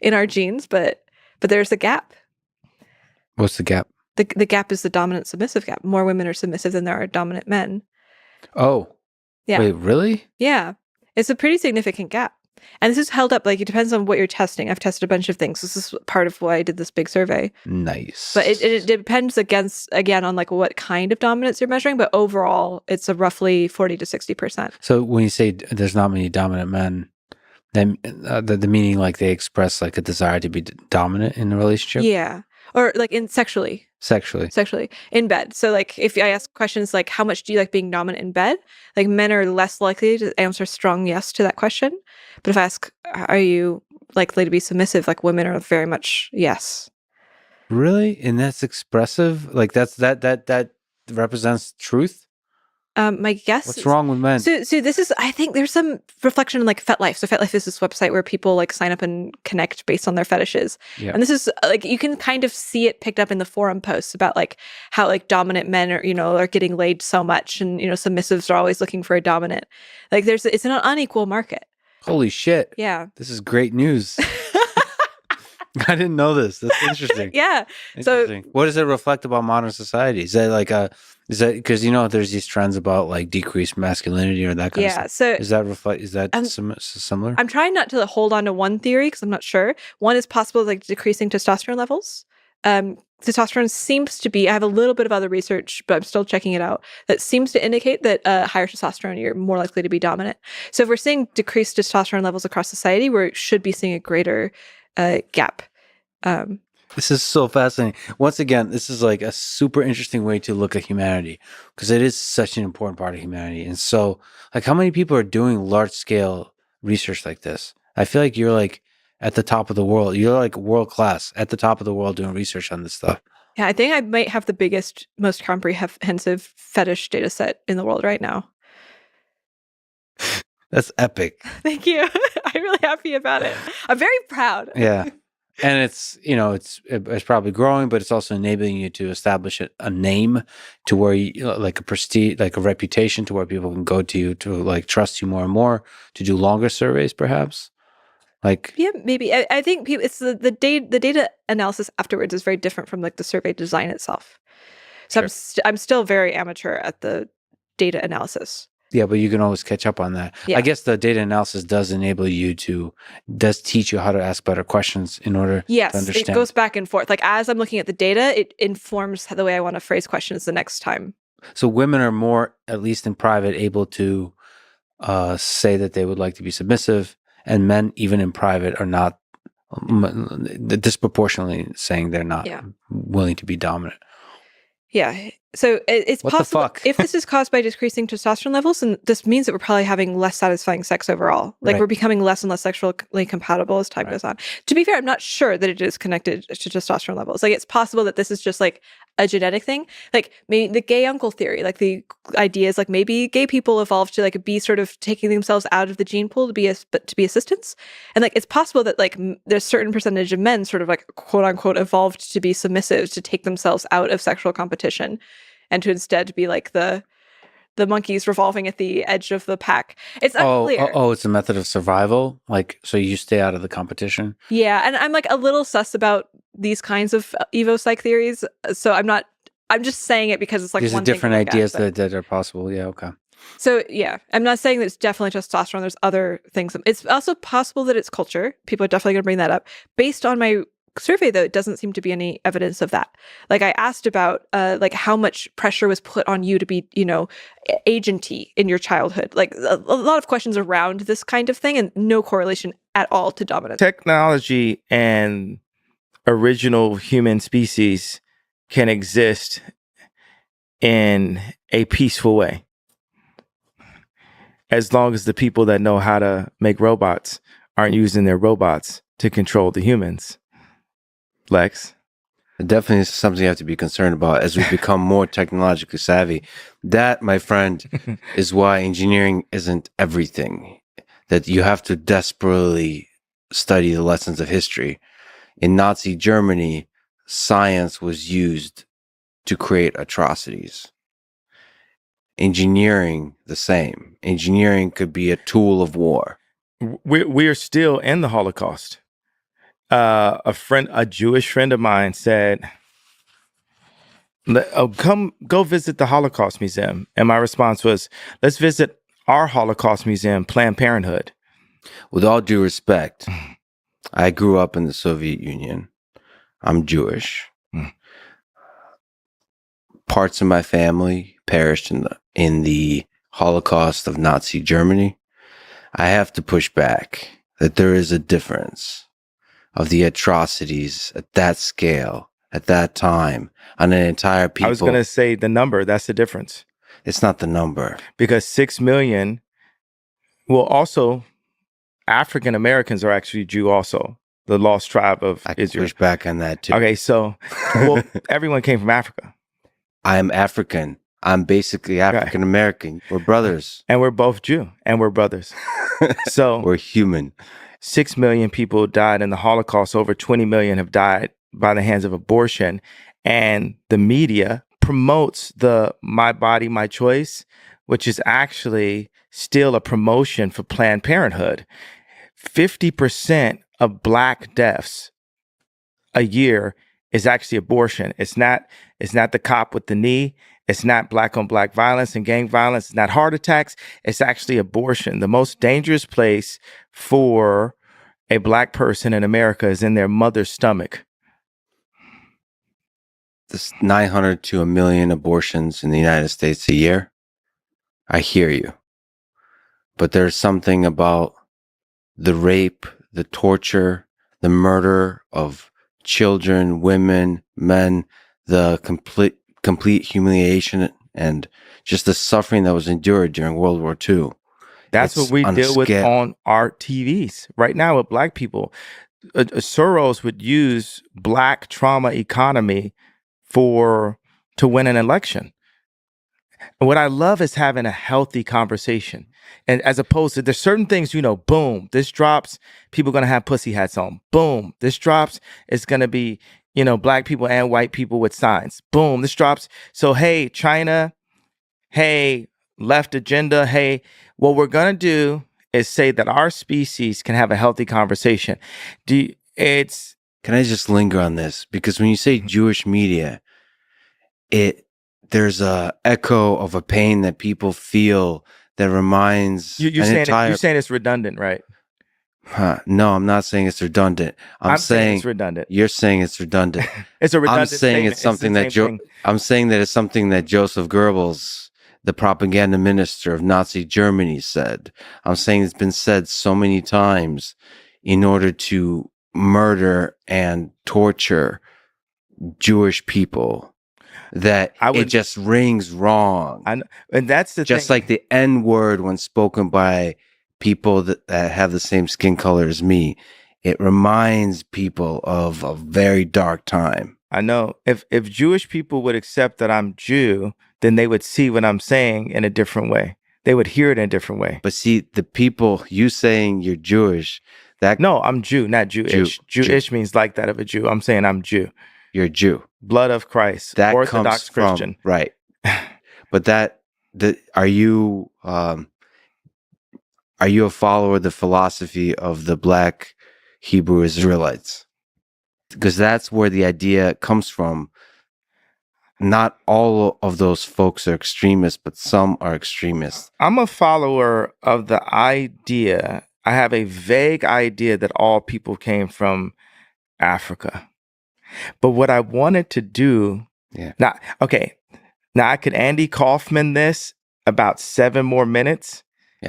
in our genes? But there's a gap. What's the gap? The gap is the dominant submissive gap. More women are submissive than there are dominant men. Oh, yeah. Wait, really? Yeah, it's a pretty significant gap. And this is held up, like, it depends on what you're testing. I've tested a bunch of things. This is part of why I did this big survey. Nice. But it depends again, on like what kind of dominance you're measuring. But overall, it's a roughly 40 to 60%. So when you say there's not many dominant men, then the meaning like they express like a desire to be dominant in a relationship? Yeah. Or like sexually in bed. So like if I ask questions like, how much do you like being dominant in bed? Like men are less likely to answer strong yes to that question. But if I ask, are you likely to be submissive? Like women are very much yes. Really? And that's expressive? Like that represents truth? My guess. What's wrong with men? So this is, I think there's some reflection in like FetLife. So FetLife is this website where people like sign up and connect based on their fetishes. Yeah. And this is like, you can kind of see it picked up in the forum posts about like how like dominant men are, are getting laid so much, and, submissives are always looking for a dominant. Like it's an unequal market. Holy shit. Yeah. This is great news. I didn't know this. That's interesting. Yeah. Interesting. So what does it reflect about modern society? Is that like is that because there's these trends about like decreased masculinity or that kind of stuff? So is that similar? I'm trying not to hold on to one theory because I'm not sure. One is possible like decreasing testosterone levels. Testosterone seems to be, I have a little bit of other research, but I'm still checking it out, that seems to indicate that higher testosterone, you're more likely to be dominant. So if we're seeing decreased testosterone levels across society, we should be seeing a greater gap. This is so fascinating. Once again, this is like a super interesting way to look at humanity, because it is such an important part of humanity. And so, like, how many people are doing large scale research like this? I feel like you're like at the top of the world. You're like world class at the top of the world doing research on this stuff. Yeah, I think I might have the biggest, most comprehensive fetish data set in the world right now. That's epic. Thank you. I'm really happy about it. I'm very proud. Yeah. And it's, it's probably growing, but it's also enabling you to establish a name to where you, like a prestige, like a reputation to where people can go to you to like trust you more and more, to do longer surveys, perhaps. Like, yeah, maybe. I think people, it's the data analysis afterwards is very different from like the survey design itself. So sure. I'm still very amateur at the data analysis. Yeah, but you can always catch up on that. Yeah. I guess the data analysis does teach you how to ask better questions in order to understand. Yes, it goes back and forth. Like as I'm looking at the data, it informs the way I want to phrase questions the next time. So women are more, at least in private, able to say that they would like to be submissive, and men, even in private, are not disproportionately saying they're not willing to be dominant. Yeah. So it's what possible if this is caused by decreasing testosterone levels, and this means that we're probably having less satisfying sex overall. Like we're becoming less and less sexually compatible as time goes on. To be fair, I'm not sure that it is connected to testosterone levels. Like it's possible that this is just like a genetic thing. Like maybe the gay uncle theory, like the idea is like maybe gay people evolved to like be sort of taking themselves out of the gene pool to be assistants. And like it's possible that like there's a certain percentage of men sort of like quote unquote evolved to be submissive, to take themselves out of sexual competition and to instead be like the the monkeys revolving at the edge of the pack. It's unclear. It's a method of survival. Like, so you stay out of the competition. Yeah, and I'm like a little sus about these kinds of evo psych theories. So I'm just saying it because it's like These are one thing different to look at, ideas but- that are possible. Yeah. Okay. So yeah, I'm not saying that it's definitely testosterone. There's other things. It's also possible that it's culture. People are definitely going to bring that up. Based on my survey, though, it doesn't seem to be any evidence of that. Like I asked about like how much pressure was put on you to be, agenty in your childhood. Like a lot of questions around this kind of thing, and no correlation at all to dominance. Technology and original human species can exist in a peaceful way, as long as the people that know how to make robots aren't using their robots to control the humans. Lex? It definitely is something you have to be concerned about as we become more technologically savvy. That, my friend, is why engineering isn't everything. That you have to desperately study the lessons of history. In Nazi Germany, science was used to create atrocities. Engineering, the same. Engineering could be a tool of war. We're still in the Holocaust. A Jewish friend of mine said, go visit the Holocaust Museum. And my response was, let's visit our Holocaust Museum, Planned Parenthood. With all due respect, I grew up in the Soviet Union. I'm Jewish. Parts of my family perished in the Holocaust of Nazi Germany. I have to push back that there is a difference of the atrocities at that scale, at that time, on an entire people. I was going to say the number, that's the difference. It's not the number. Because 6 million, well, also, African Americans are actually Jew also, the lost tribe of I can Israel. push back on that too. Okay, so, well, everyone came from Africa. I'm African. I'm basically African American. We're brothers. And we're both Jew, and we're brothers. So we're human. 6 million people died in the Holocaust. Over 20 million have died by the hands of abortion. And the media promotes the My Body, My Choice, which is actually still a promotion for Planned Parenthood. 50% of Black deaths a year is actually abortion. It's not the cop with the knee. It's not Black on Black violence and gang violence. It's not heart attacks. It's actually abortion. The most dangerous place for a Black person in America is in their mother's stomach. There's 900 to 1 million abortions in the United States a year. I hear you. But there's something about the rape, the torture, the murder of children, women, men, the complete humiliation and just the suffering that was endured during World War II. That's what we deal with on our TVs right now with Black people. Soros would use Black trauma economy to win an election. And what I love is having a healthy conversation. And as opposed to, there's certain things, boom, this drops, people are going to have pussy hats on. Boom, this drops, it's going to be, Black people and white people with signs. Boom, this drops. So, hey, China, hey, left agenda, hey, what we're going to do is say that our species can have a healthy conversation. Can I just linger on this? Because when you say Jewish media, there's a echo of a pain that people feel that reminds you're saying it's redundant, right? No, I'm not saying it's redundant. I'm saying it's redundant. You're saying it's redundant. It's a redundant I'm saying statement. it's something I'm saying that it's something that Joseph Goebbels, the propaganda minister of Nazi Germany, said. I'm saying it's been said so many times in order to murder and torture Jewish people that it just rings wrong. And that's the just thing. like the N word when spoken by people that have the same skin color as me. It reminds people of a very dark time. I know. If Jewish people would accept that I'm Jew, then they would see what I'm saying in a different way. They would hear it in a different way. But see, the people, you saying you're Jewish, No, I'm Jew, not Jewish. Jewish means like that of a Jew. I'm saying I'm Jew. You're a Jew. Blood of Christ. That Orthodox comes Christian. Right. But that are you a follower of the philosophy of the Black Hebrew Israelites? Because that's where the idea comes from. Not all of those folks are extremists, but some are extremists. I'm a follower of the idea. I have a vague idea that all people came from Africa. But what I wanted to do, now I could Andy Kaufman this about 7 more minutes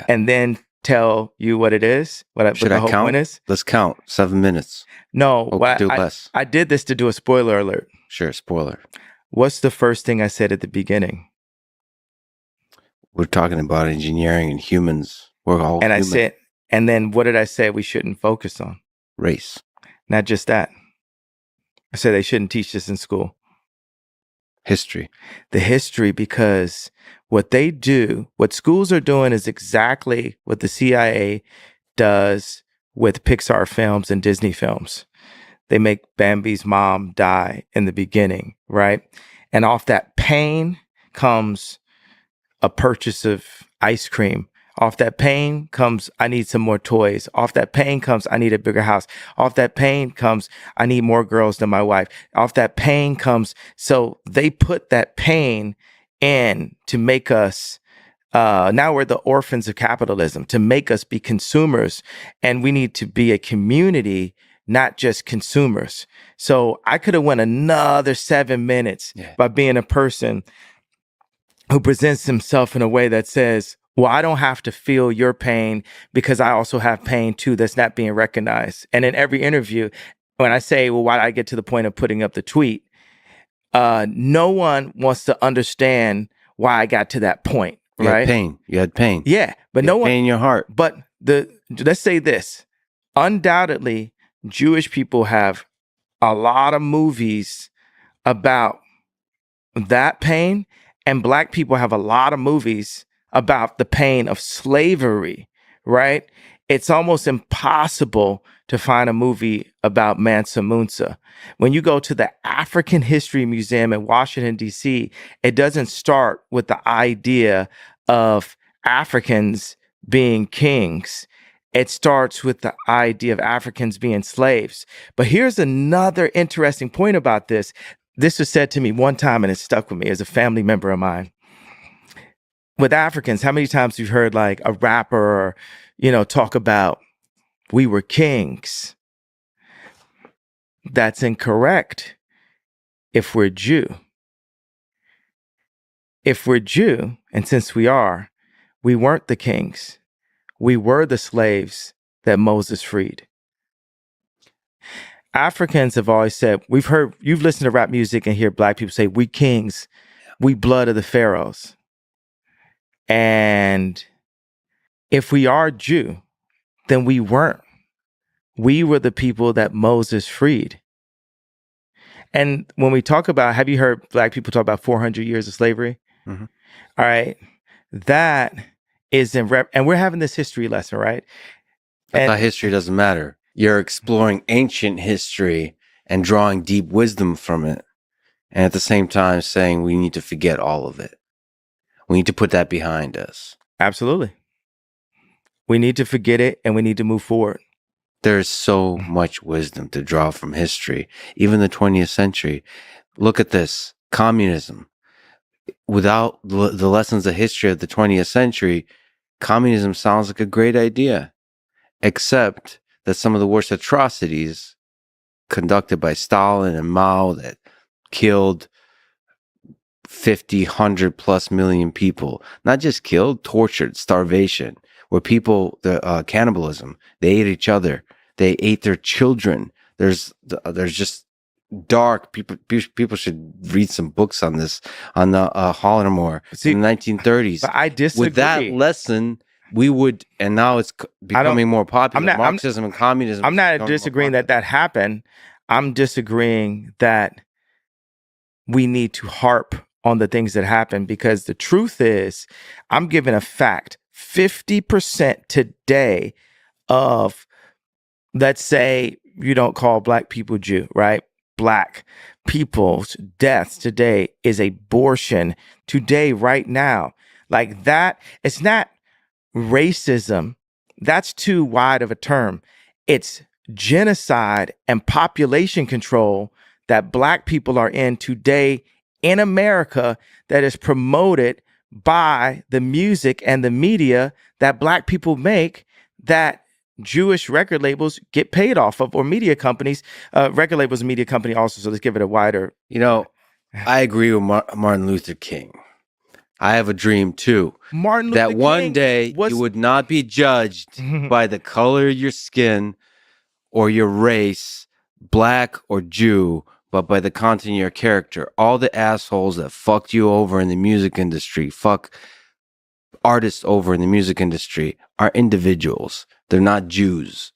and then tell you what it is, what the whole point is. Let's count 7 minutes. No, do less. I did this to do a spoiler alert. Sure, spoiler. What's the first thing I said at the beginning? We're talking about engineering and humans. We're all and human. I said, and then what did I say we shouldn't focus on? Race. Not just that. I said they shouldn't teach this in school. History. The history, because what they do, what schools are doing is exactly what the CIA does with Pixar films and Disney films. They make Bambi's mom die in the beginning, right? And off that pain comes a purchase of ice cream. Off that pain comes, I need some more toys. Off that pain comes, I need a bigger house. Off that pain comes, I need more girls than my wife. Off that pain comes, so they put that pain in to make us, now we're the orphans of capitalism, to make us be consumers. And we need to be a community, not just consumers. So I could have went another 7 minutes by being a person who presents himself in a way that says, well, I don't have to feel your pain because I also have pain too that's not being recognized. And in every interview, when I say, well, why did I get to the point of putting up the tweet? No one wants to understand why I got to that point, right? You had pain. Yeah, but no one. Pain in your heart. But let's say this. Undoubtedly, Jewish people have a lot of movies about that pain, and Black people have a lot of movies about the pain of slavery, right? It's almost impossible to find a movie about Mansa Musa. When you go to the African History Museum in Washington, D.C., it doesn't start with the idea of Africans being kings. It starts with the idea of Africans being slaves. But here's another interesting point about this. This was said to me one time, and it stuck with me as a family member of mine. With Africans, how many times you've heard like a rapper, talk about we were kings? That's incorrect if we're Jew. If we're Jew, and since we are, we weren't the kings. We were the slaves that Moses freed. Africans have always said, you've listened to rap music and hear Black people say, we kings, we blood of the pharaohs. And if we are Jew, then we weren't. We were the people that Moses freed. And when we talk about, have you heard Black people talk about 400 years of slavery? Mm-hmm. All right. That is and we're having this history lesson, right? I thought history doesn't matter. You're exploring ancient history and drawing deep wisdom from it. And at the same time saying we need to forget all of it. We need to put that behind us. Absolutely. We need to forget it and we need to move forward. There's so much wisdom to draw from history, even the 20th century. Look at this, communism. Without the lessons of history of the 20th century, communism sounds like a great idea, except that some of the worst atrocities conducted by Stalin and Mao that killed 50, 100 plus million people, not just killed, tortured, starvation, where people, cannibalism, they ate each other, they ate their children. There's just dark people should read some books on this, on the Holodomor in the 1930s. But I disagree. With that lesson, we would, and now it's becoming more popular. Marxism and communism. I'm not disagreeing that happened. I'm disagreeing that we need to harp on the things that happen, because the truth is, I'm giving a fact. 50% today of, let's say you don't call Black people Jew, right? Black people's deaths today is abortion. Today, right now, Like that, it's not racism. That's too wide of a term. It's genocide and population control that Black people are in today in America that is promoted by the music and the media that Black people make, that Jewish record labels get paid off of, or media companies. Record labels and media company also, so let's give it a wider. I agree with Martin Luther King. I have a dream too. Martin Luther that King one day you would not be judged by the color of your skin or your race, Black or Jew, but by the content of your character. All the assholes that fucked you over in the music industry, fuck artists over in the music industry, are individuals. They're not Jews.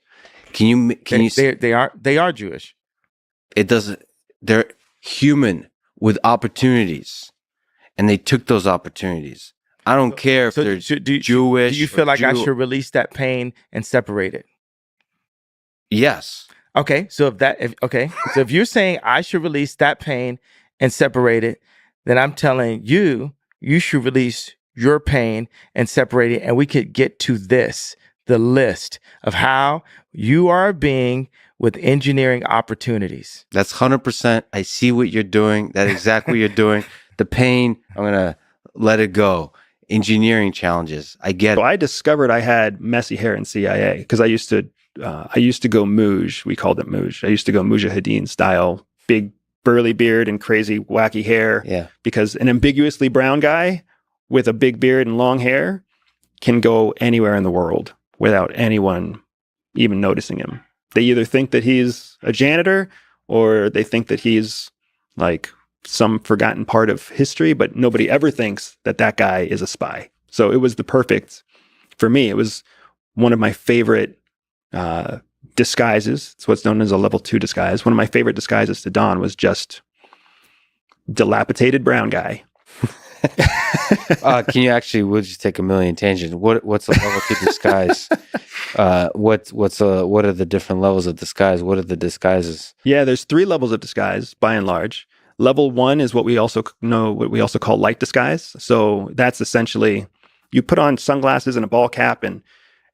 They are Jewish. It doesn't. They're human with opportunities. And they took those opportunities. I don't care if they're Jewish. Do you feel like I should release that pain and separate it? Yes. Okay. So if you're saying I should release that pain and separate it, then I'm telling you should release your pain and separate it, and we could get to the list of how you are being with engineering opportunities. That's 100%. I see what you're doing. That's exactly what you're doing. The pain, I'm going to let it go. Engineering challenges. I get it. So I discovered I had messy hair in CIA because I used to go Muj. We called it Muj. I used to go Mujahideen style, big burly beard and crazy wacky hair. Yeah. Because an ambiguously brown guy with a big beard and long hair can go anywhere in the world without anyone even noticing him. They either think that he's a janitor or they think that he's like some forgotten part of history, but nobody ever thinks that that guy is a spy. So it was for me, it was one of my favorite disguises. It's what's known as a level 2 disguise. One of my favorite disguises to don was just dilapidated brown guy. Can you actually, we'll just take a million tangents. What's a level 2 disguise? What are the different levels of disguise? What are the disguises? Yeah, there's 3 levels of disguise by and large. Level 1 is what we also call light disguise. So that's essentially you put on sunglasses and a ball cap and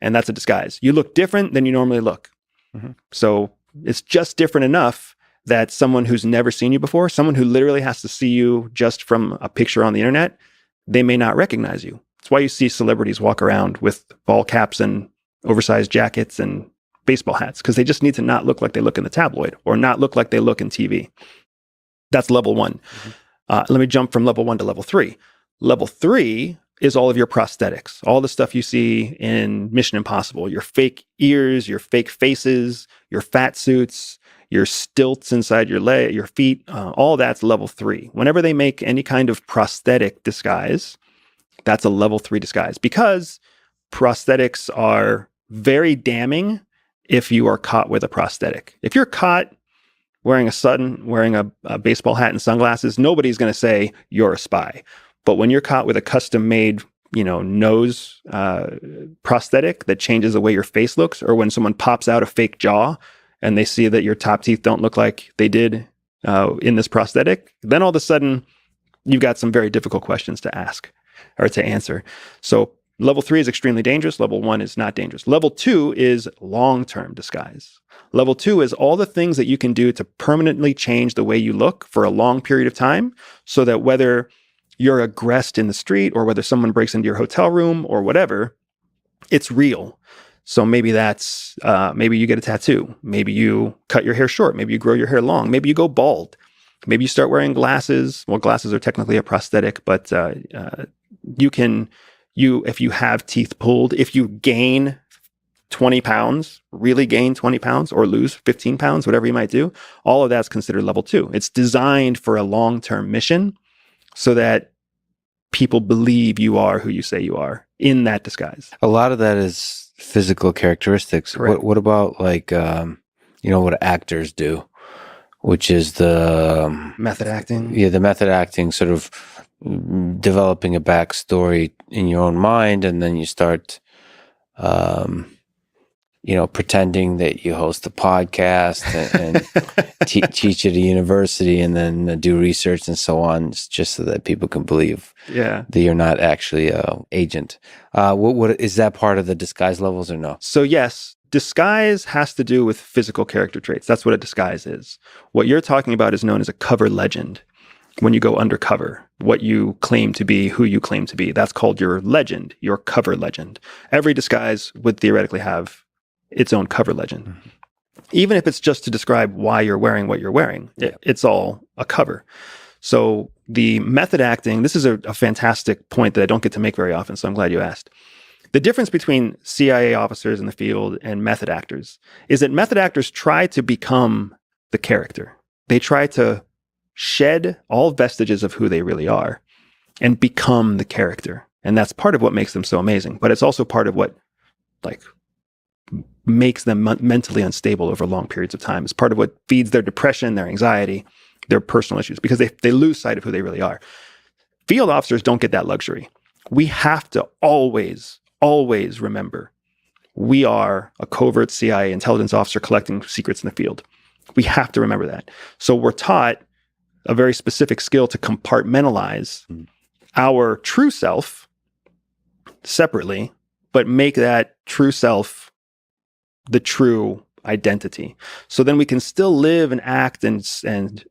that's a disguise. You look different than you normally look. Mm-hmm. So it's just different enough that someone who's never seen you before, someone who literally has to see you just from a picture on the internet, they may not recognize you. That's why you see celebrities walk around with ball caps and oversized jackets and baseball hats, because they just need to not look like they look in the tabloid or not look like they look in TV. That's level 1. Mm-hmm. Let me jump from level 1 to level 3. Level 3 is all of your prosthetics, all the stuff you see in Mission Impossible, your fake ears, your fake faces, your fat suits, your stilts inside your feet, all that's level 3. Whenever they make any kind of prosthetic disguise, that's a level 3 disguise, because prosthetics are very damning if you are caught with a prosthetic. If you're caught wearing a baseball hat and sunglasses, nobody's going to say you're a spy. But when you're caught with a custom-made, nose prosthetic that changes the way your face looks, or when someone pops out a fake jaw and they see that your top teeth don't look like they did in this prosthetic, then all of a sudden you've got some very difficult questions to ask or to answer. So level 3 is extremely dangerous. Level 1 is not dangerous. Level 2 is long-term disguise. Level 2 is all the things that you can do to permanently change the way you look for a long period of time, so that whether you're aggressed in the street or whether someone breaks into your hotel room or whatever, it's real. So maybe that's, maybe you get a tattoo. Maybe you cut your hair short. Maybe you grow your hair long. Maybe you go bald. Maybe you start wearing glasses. Well, glasses are technically a prosthetic, but if you have teeth pulled, if you gain 20 pounds, really gain 20 pounds or lose 15 pounds, whatever you might do, all of that's considered level 2. It's designed for a long-term mission so that people believe you are who you say you are in that disguise. A lot of that is physical characteristics. What about what actors do, which is the method acting? Yeah, the method acting, sort of developing a backstory in your own mind, and then you start pretending that you host a podcast and teach at a university and then do research and so on, just so that people can believe that you're not actually an agent. What is that part of the disguise levels or no? So yes, disguise has to do with physical character traits. That's what a disguise is. What you're talking about is known as a cover legend. When you go undercover, what you claim to be, who you claim to be, that's called your legend, your cover legend. Every disguise would theoretically have its own cover legend. Mm-hmm. Even if it's just to describe why you're wearing what you're wearing, it's all a cover. So the method acting, this is a fantastic point that I don't get to make very often, so I'm glad you asked. The difference between CIA officers in the field and method actors is that method actors try to become the character. They try to shed all vestiges of who they really are and become the character. And that's part of what makes them so amazing. But it's also part of what makes them mentally unstable over long periods of time. It's part of what feeds their depression, their anxiety, their personal issues, because they lose sight of who they really are. Field officers don't get that luxury. We have to always remember we are a covert CIA intelligence officer collecting secrets in the field. We have to remember that. So we're taught a very specific skill to compartmentalize our true self separately, but make that true self the true identity. So then we can still live and act and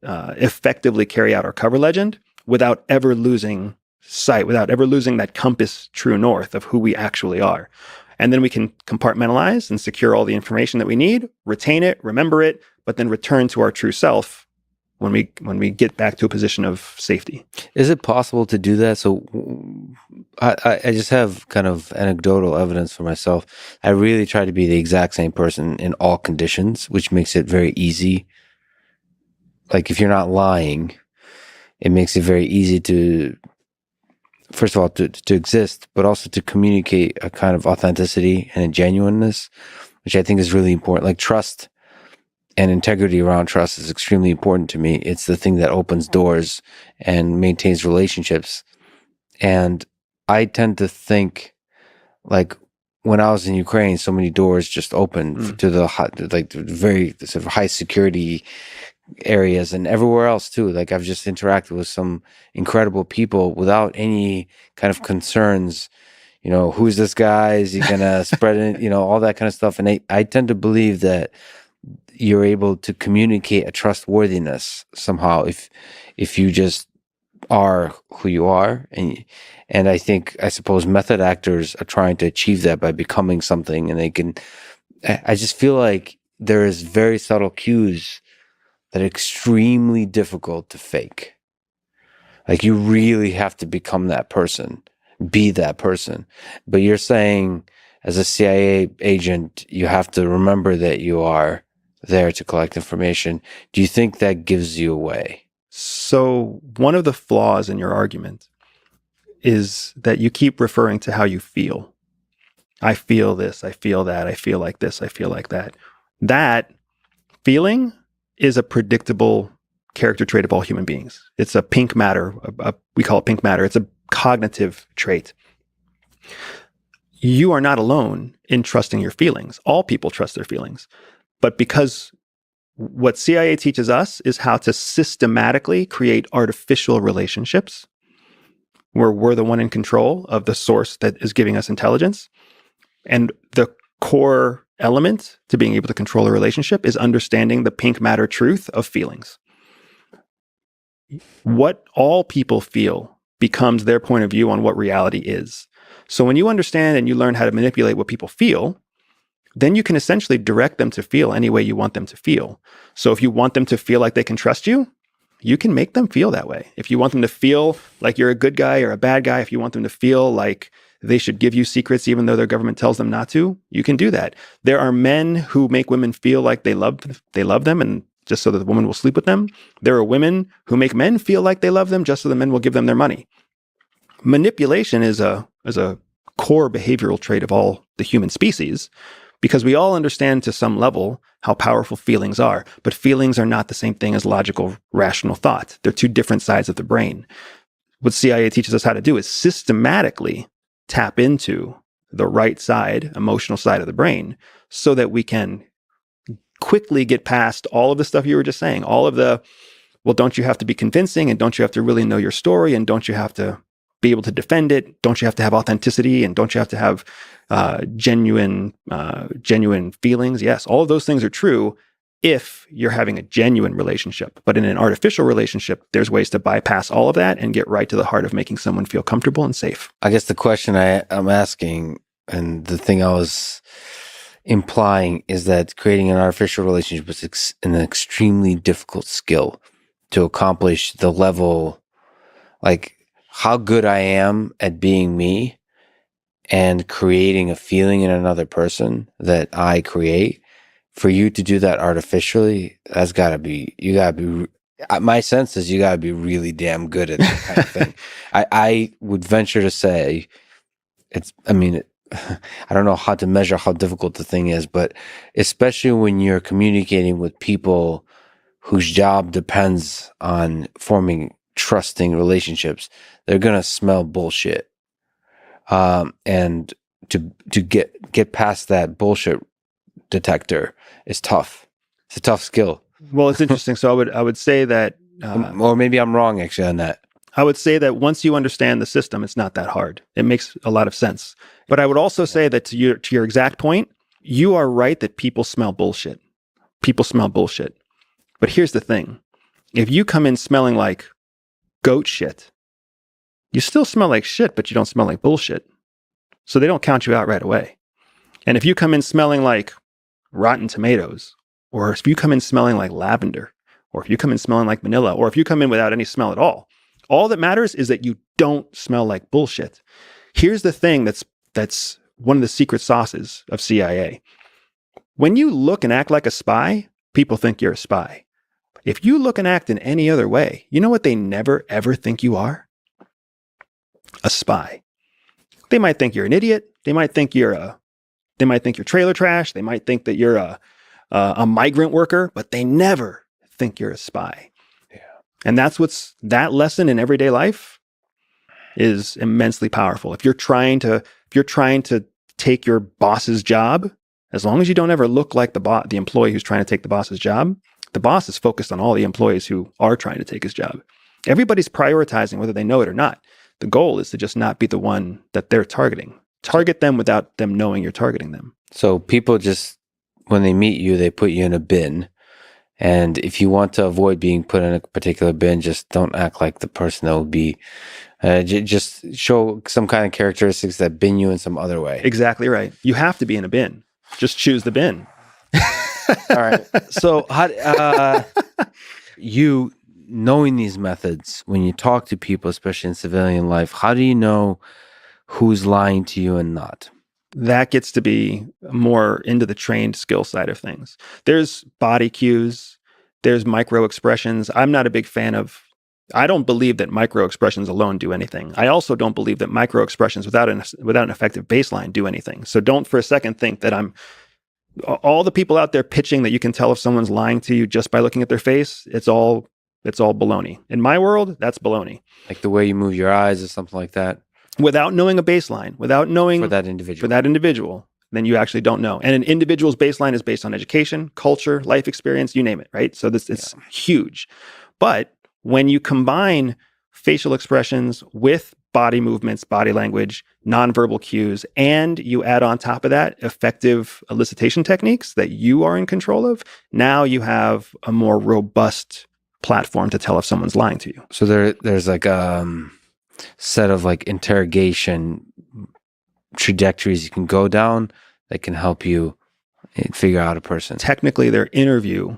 effectively carry out our cover legend without ever losing sight, without ever losing that compass true north of who we actually are. And then we can compartmentalize and secure all the information that we need, retain it, remember it, but then return to our true self when we get back to a position of safety. Is it possible to do that? So I just have kind of anecdotal evidence for myself. I really try to be the exact same person in all conditions, which makes it very easy. Like if you're not lying, it makes it very easy to, first of all, to exist, but also to communicate a kind of authenticity and a genuineness, which I think is really important. Like trust and integrity around trust is extremely important to me. It's the thing that opens doors and maintains relationships. And I tend to think, like when I was in Ukraine, so many doors just opened to the very sort of high security areas and everywhere else too. Like I've just interacted with some incredible people without any kind of concerns. Who's this guy? Is he gonna spread it? All that kind of stuff. And I tend to believe that you're able to communicate a trustworthiness somehow if you just are who you are. And I suppose method actors are trying to achieve that by becoming something, and I just feel like there is very subtle cues that are extremely difficult to fake. Like you really have to become that person, be that person. But you're saying as a CIA agent, you have to remember that you are there to collect information. Do you think that gives you away? So one of the flaws in your argument is that you keep referring to how you feel. I feel this, I feel that, I feel like this, I feel like that. That feeling is a predictable character trait of all human beings. It's a pink matter. We call it pink matter. It's a cognitive trait. You are not alone in trusting your feelings. All people trust their feelings. But because what CIA teaches us is how to systematically create artificial relationships where we're the one in control of the source that is giving us intelligence. And the core element to being able to control a relationship is understanding the pink matter truth of feelings. What all people feel becomes their point of view on what reality is. So when you understand and you learn how to manipulate what people feel, then you can essentially direct them to feel any way you want them to feel. So if you want them to feel like they can trust you, you can make them feel that way. If you want them to feel like you're a good guy or a bad guy, if you want them to feel like they should give you secrets even though their government tells them not to, you can do that. There are men who make women feel like they love them and just so that the woman will sleep with them. There are women who make men feel like they love them just so the men will give them their money. Manipulation is a core behavioral trait of all the human species, because we all understand to some level how powerful feelings are, but feelings are not the same thing as logical, rational thought. They're two different sides of the brain. What CIA teaches us how to do is systematically tap into the right side, emotional side of the brain, so that we can quickly get past all of the stuff you were just saying, all of the, well, don't you have to be convincing, and don't you have to really know your story, and don't you have to be able to defend it? Don't you have to have authenticity, and don't you have to have genuine feelings? Yes, all of those things are true if you're having a genuine relationship. But in an artificial relationship, there's ways to bypass all of that and get right to the heart of making someone feel comfortable and safe. I guess the question I'm asking, and the thing I was implying, is that creating an artificial relationship is an extremely difficult skill to accomplish the level, like how good I am at being me and creating a feeling in another person that I create. For you to do that artificially, that's gotta be, my sense is you gotta be really damn good at that kind of thing. I would venture to say I don't know how to measure how difficult the thing is, but especially when you're communicating with people whose job depends on forming trusting relationships, they're gonna smell bullshit. And to get past that bullshit detector is tough. It's a tough skill. Well, it's interesting. So I would say that, or maybe I'm wrong actually on that. I would say that once you understand the system, it's not that hard. It makes a lot of sense. But I would also say that to your exact point, you are right that people smell bullshit. People smell bullshit. But here's the thing. If you come in smelling like goat shit, you still smell like shit, but you don't smell like bullshit. So they don't count you out right away. And if you come in smelling like rotten tomatoes, or if you come in smelling like lavender, or if you come in smelling like vanilla, or if you come in without any smell at all that matters is that you don't smell like bullshit. Here's the thing that's one of the secret sauces of CIA. When you look and act like a spy, people think you're a spy. If you look and act in any other way, you know what they never ever think you are? A spy. They might think you're an idiot. They might think you're trailer trash. They might think that you're a migrant worker, but they never think you're a spy. Yeah. And that lesson in everyday life is immensely powerful. If you're trying to take your boss's job, as long as you don't ever look like the employee who's trying to take the boss's job, the boss is focused on all the employees who are trying to take his job. Everybody's prioritizing whether they know it or not. The goal is to just not be the one that they're targeting. Target them without them knowing you're targeting them. So people just, when they meet you, they put you in a bin. And if you want to avoid being put in a particular bin, just don't act like the person that would be, just show some kind of characteristics that bin you in some other way. Exactly right. You have to be in a bin. Just choose the bin. All right. So how, you knowing these methods, when you talk to people, especially in civilian life, how do you know who's lying to you and not? That gets to be more into the trained skill side of things. There's body cues, there's micro expressions. I'm not a big fan of, I don't believe that micro expressions alone do anything. I also don't believe that micro expressions without an effective baseline do anything. So don't for a second think that all the people out there pitching that you can tell if someone's lying to you just by looking at their face, it's all baloney. In my world, that's baloney. Like the way you move your eyes or something like that. Without knowing a baseline, without knowing for that individual, then you actually don't know. And an individual's baseline is based on education, culture, life experience, you name it, right? So it's huge. But when you combine facial expressions with body movements, body language, nonverbal cues, and you add on top of that effective elicitation techniques that you are in control of, now you have a more robust platform to tell if someone's lying to you. So there's like set of like interrogation trajectories you can go down that can help you figure out a person. Technically, they're interview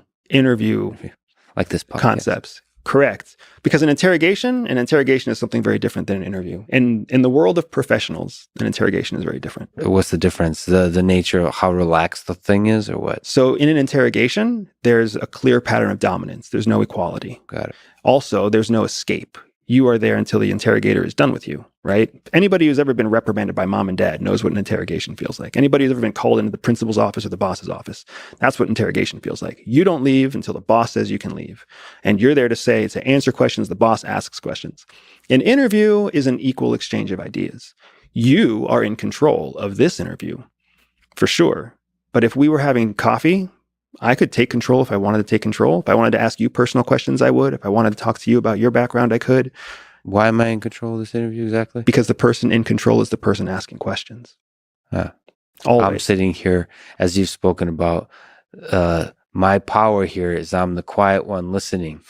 like this podcast. Concepts. Correct. Because an interrogation is something very different than an interview. And in the world of professionals, an interrogation is very different. What's the difference? The nature of how relaxed the thing is, or what? So in an interrogation, there's a clear pattern of dominance. There's no equality. Got it. Also, there's no escape. You are there until the interrogator is done with you, right? Anybody who's ever been reprimanded by mom and dad knows what an interrogation feels like. Anybody who's ever been called into the principal's office or the boss's office, that's what interrogation feels like. You don't leave until the boss says you can leave. And you're there to answer questions, the boss asks questions. An interview is an equal exchange of ideas. You are in control of this interview, for sure. But if we were having coffee, I could take control if I wanted to take control. If I wanted to ask you personal questions, I would. If I wanted to talk to you about your background, I could. Why am I in control of this interview exactly? Because the person in control is the person asking questions. Always. I'm sitting here, as you've spoken about, my power here is I'm the quiet one listening.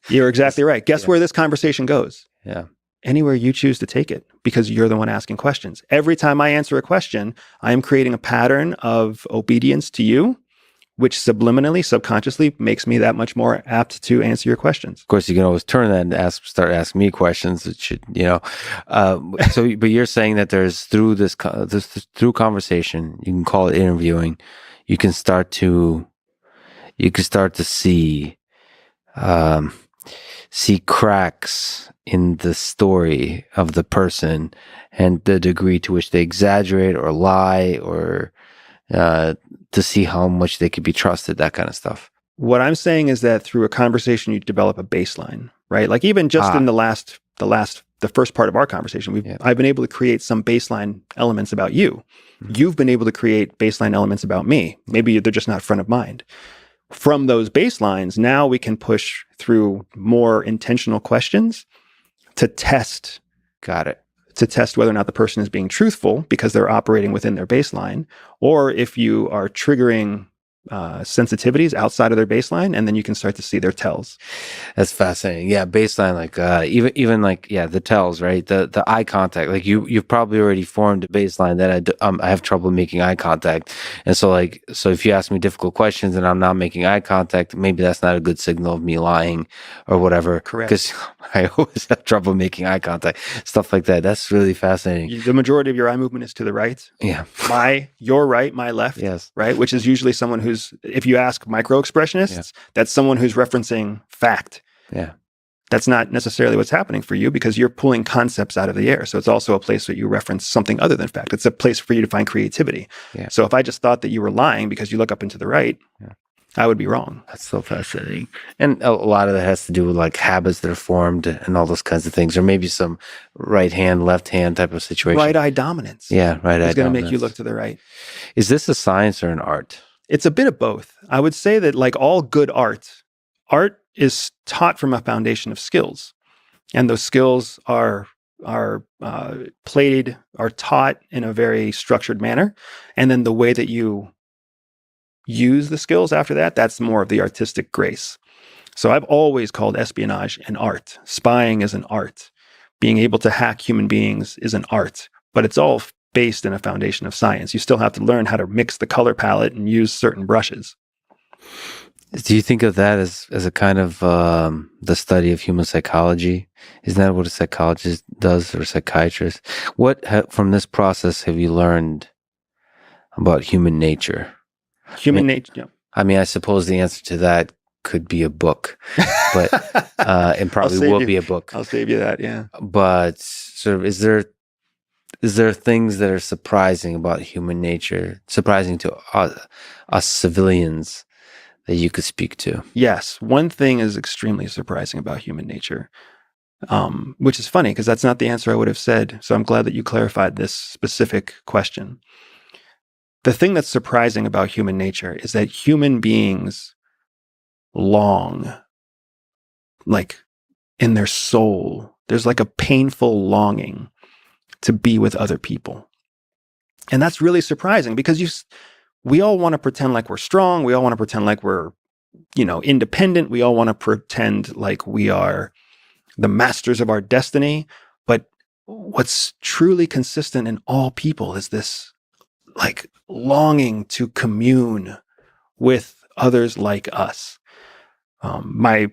You're exactly right. Guess where this conversation goes? Yeah. Anywhere you choose to take it, because you're the one asking questions. Every time I answer a question, I am creating a pattern of obedience to you, which subliminally, subconsciously makes me that much more apt to answer your questions. Of course, you can always turn that and start asking me questions. It should, but you're saying that there's through through conversation, you can call it interviewing, you can start to see cracks in the story of the person and the degree to which they exaggerate or lie, or to see how much they could be trusted, that kind of stuff. What I'm saying is that through a conversation, you develop a baseline, right? Like even just in the first part of our conversation, I've been able to create some baseline elements about you. You've been able to create baseline elements about me. Maybe they're just not front of mind. From those baselines, now we can push through more intentional questions to test. Got it. To test whether or not the person is being truthful because they're operating within their baseline, or if you are triggering sensitivities outside of their baseline, and then you can start to see their tells. That's fascinating. Yeah, baseline, like even like the tells, right? The eye contact. Like you've probably already formed a baseline that I have trouble making eye contact, and so if you ask me difficult questions and I'm not making eye contact, maybe that's not a good signal of me lying or whatever. Correct. Because I always have trouble making eye contact, stuff like that. That's really fascinating. The majority of your eye movement is to the right. Yeah. Your right, my left. Yes. Right, which is usually someone who's, if you ask micro-expressionists, that's someone who's referencing fact. Yeah. That's not necessarily what's happening for you because you're pulling concepts out of the air. So it's also a place where you reference something other than fact. It's a place for you to find creativity. Yeah. So if I just thought that you were lying because you look up and to the right, I would be wrong. That's so fascinating. And a lot of that has to do with like habits that are formed and all those kinds of things, or maybe some right hand, left hand type of situation. Right eye dominance. Yeah, right eye dominance. It's going to make you look to the right. Is this a science or an art? It's a bit of both. I would say that like all good art is taught from a foundation of skills. And those skills are taught in a very structured manner. And then the way that you use the skills after that, that's more of the artistic grace. So I've always called espionage an art. Spying is an art. Being able to hack human beings is an art. But it's all based in a foundation of science. You still have to learn how to mix the color palette and use certain brushes. Do you think of that as a kind of the study of human psychology? Isn't that what a psychologist does, or a psychiatrist? What from this process have you learned about human nature? Human nature, yeah. I mean, I suppose the answer to that could be a book, but it probably will be a book. I'll save you that, yeah. But sort of, is there things that are surprising about human nature, surprising to us civilians, that you could speak to? Yes. One thing is extremely surprising about human nature, which is funny because that's not the answer I would have said. So I'm glad that you clarified this specific question. The thing that's surprising about human nature is that human beings long, like in their soul, there's like a painful longing to be with other people. And that's really surprising because we all want to pretend like we're strong. We all want to pretend like we're, independent. We all want to pretend like we are the masters of our destiny. But what's truly consistent in all people is this like longing to commune with others like us. My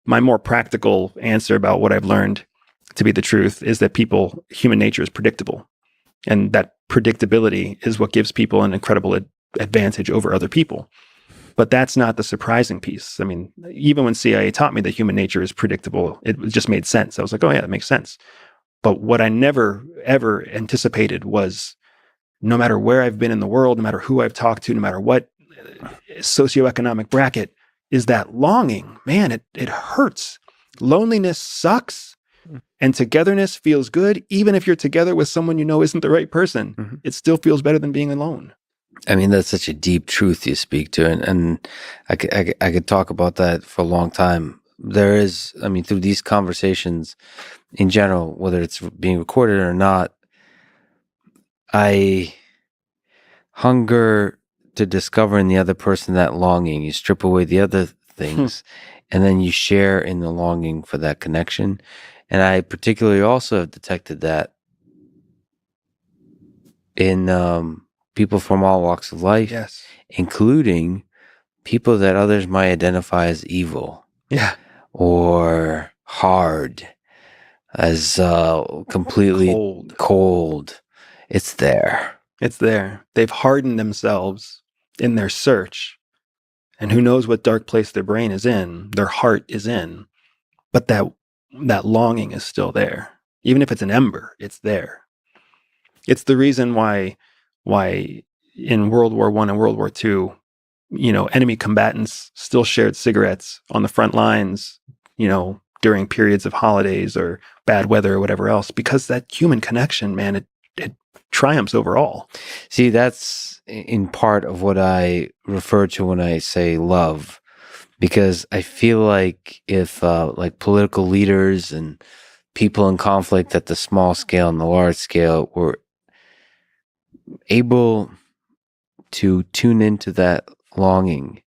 more practical answer about what I've learned to be the truth is that human nature is predictable. And that predictability is what gives people an incredible advantage over other people. But that's not the surprising piece. I mean, even when CIA taught me that human nature is predictable, it just made sense. I was like, oh yeah, that makes sense. But what I never, ever anticipated was no matter where I've been in the world, no matter who I've talked to, no matter what socioeconomic bracket, is that longing. Man, it hurts. Loneliness sucks. And togetherness feels good, even if you're together with someone you know isn't the right person. Mm-hmm. It still feels better than being alone. I mean, that's such a deep truth you speak to, and I could talk about that for a long time. There is, I mean, through these conversations in general, whether it's being recorded or not, I hunger to discover in the other person that longing. You strip away the other things, and then you share in the longing for that connection. And I particularly also have detected that in people from all walks of life, yes, including people that others might identify as evil, or hard, as completely cold. It's there. It's there. They've hardened themselves in their search, and who knows what dark place their brain is in, their heart is in, but that longing is still there. Even if it's an ember, it's there. It's the reason why in World War I and World War II, enemy combatants still shared cigarettes on the front lines, during periods of holidays or bad weather or whatever else, because that human connection, man, it triumphs over all. See, that's in part of what I refer to when I say love, because I feel like if like political leaders and people in conflict at the small scale and the large scale were able to tune into that longing,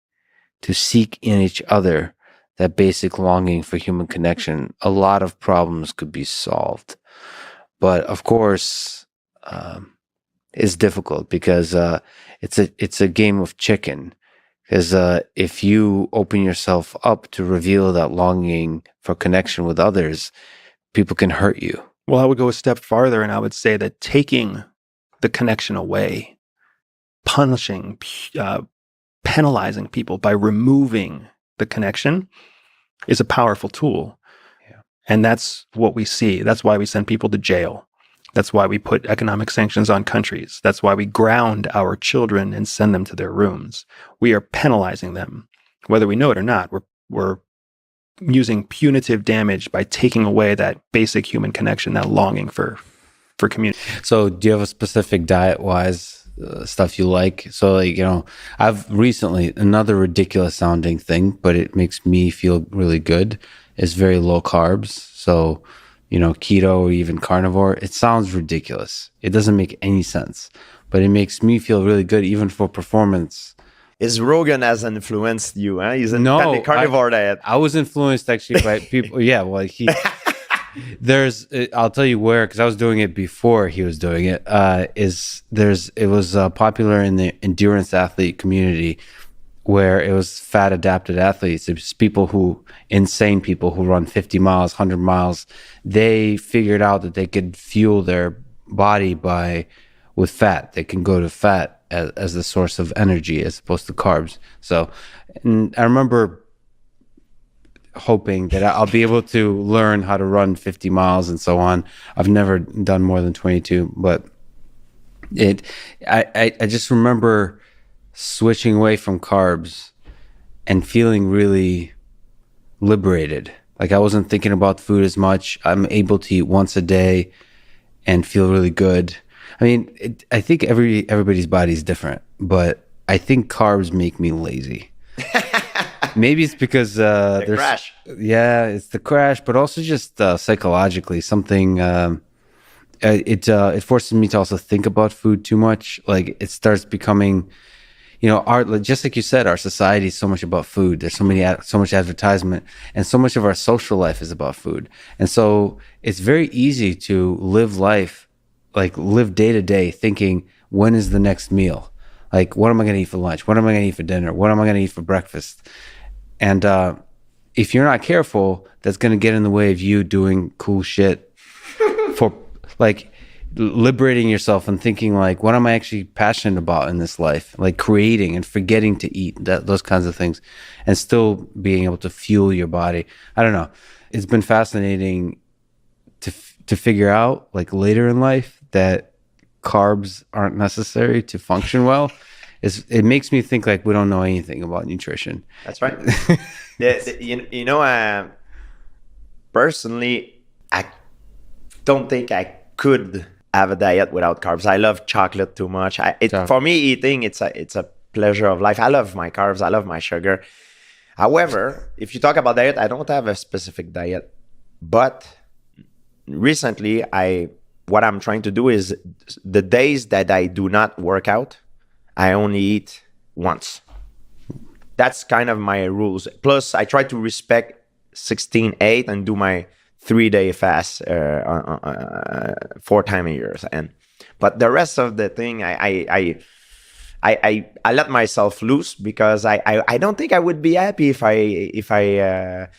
to seek in each other that basic longing for human connection, a lot of problems could be solved. But of course, it's difficult because it's a game of chicken. Because if you open yourself up to reveal that longing for connection with others, people can hurt you. Well, I would go a step farther, and I would say that taking the connection away, punishing, penalizing people by removing the connection is a powerful tool. Yeah. And that's what we see. That's why we send people to jail. That's why we put economic sanctions on countries. That's why we ground our children and send them to their rooms. We are penalizing them, whether we know it or not. We're using punitive damage by taking away that basic human connection, that longing for community. So do you have a specific diet-wise stuff you like? So like, I've recently, another ridiculous sounding thing, but it makes me feel really good, is very low carbs. So, keto or even carnivore. It sounds ridiculous. It doesn't make any sense, but it makes me feel really good, even for performance. Is Rogan has influenced you? Huh? He's a carnivore diet. I was influenced actually by people. Yeah, well, I'll tell you where, because I was doing it before he was doing it. It was popular in the endurance athlete community, where it was fat adapted athletes. It was insane people who run 50 miles, 100 miles. They figured out that they could fuel their body with fat. They can go to fat as the source of energy as opposed to carbs. So, and I remember hoping that I'll be able to learn how to run 50 miles and so on. I've never done more than 22, but I just remember switching away from carbs and feeling really liberated. Like I wasn't thinking about food as much. I'm able to eat once a day and feel really good. I mean, I think everybody's body is different, but I think carbs make me lazy. Maybe it's because there's crash. Yeah, it's the crash, but also just psychologically something. It forces me to also think about food too much. Like it starts becoming, just like you said, our society is so much about food. There's so much advertisement, and so much of our social life is about food. And so it's very easy to live life, like live day to day, thinking, when is the next meal? Like, what am I going to eat for lunch? What am I going to eat for dinner? What am I going to eat for breakfast? And if you're not careful, that's going to get in the way of you doing cool shit for like liberating yourself and thinking like, what am I actually passionate about in this life? Like creating and forgetting to eat, those kinds of things, and still being able to fuel your body. I don't know. It's been fascinating to figure out like later in life that carbs aren't necessary to function well. It makes me think like we don't know anything about nutrition. That's right. Personally, don't think I could have a diet without carbs. I love chocolate too much. For me, eating, it's a pleasure of life. I love my carbs. I love my sugar. However, if you talk about diet, I don't have a specific diet. But recently, what I'm trying to do is the days that I do not work out, I only eat once. That's kind of my rules. Plus, I try to respect 16/8 and do my 3-day fast 4 times a year. But the rest of the thing, I let myself loose because I don't think I would be happy if I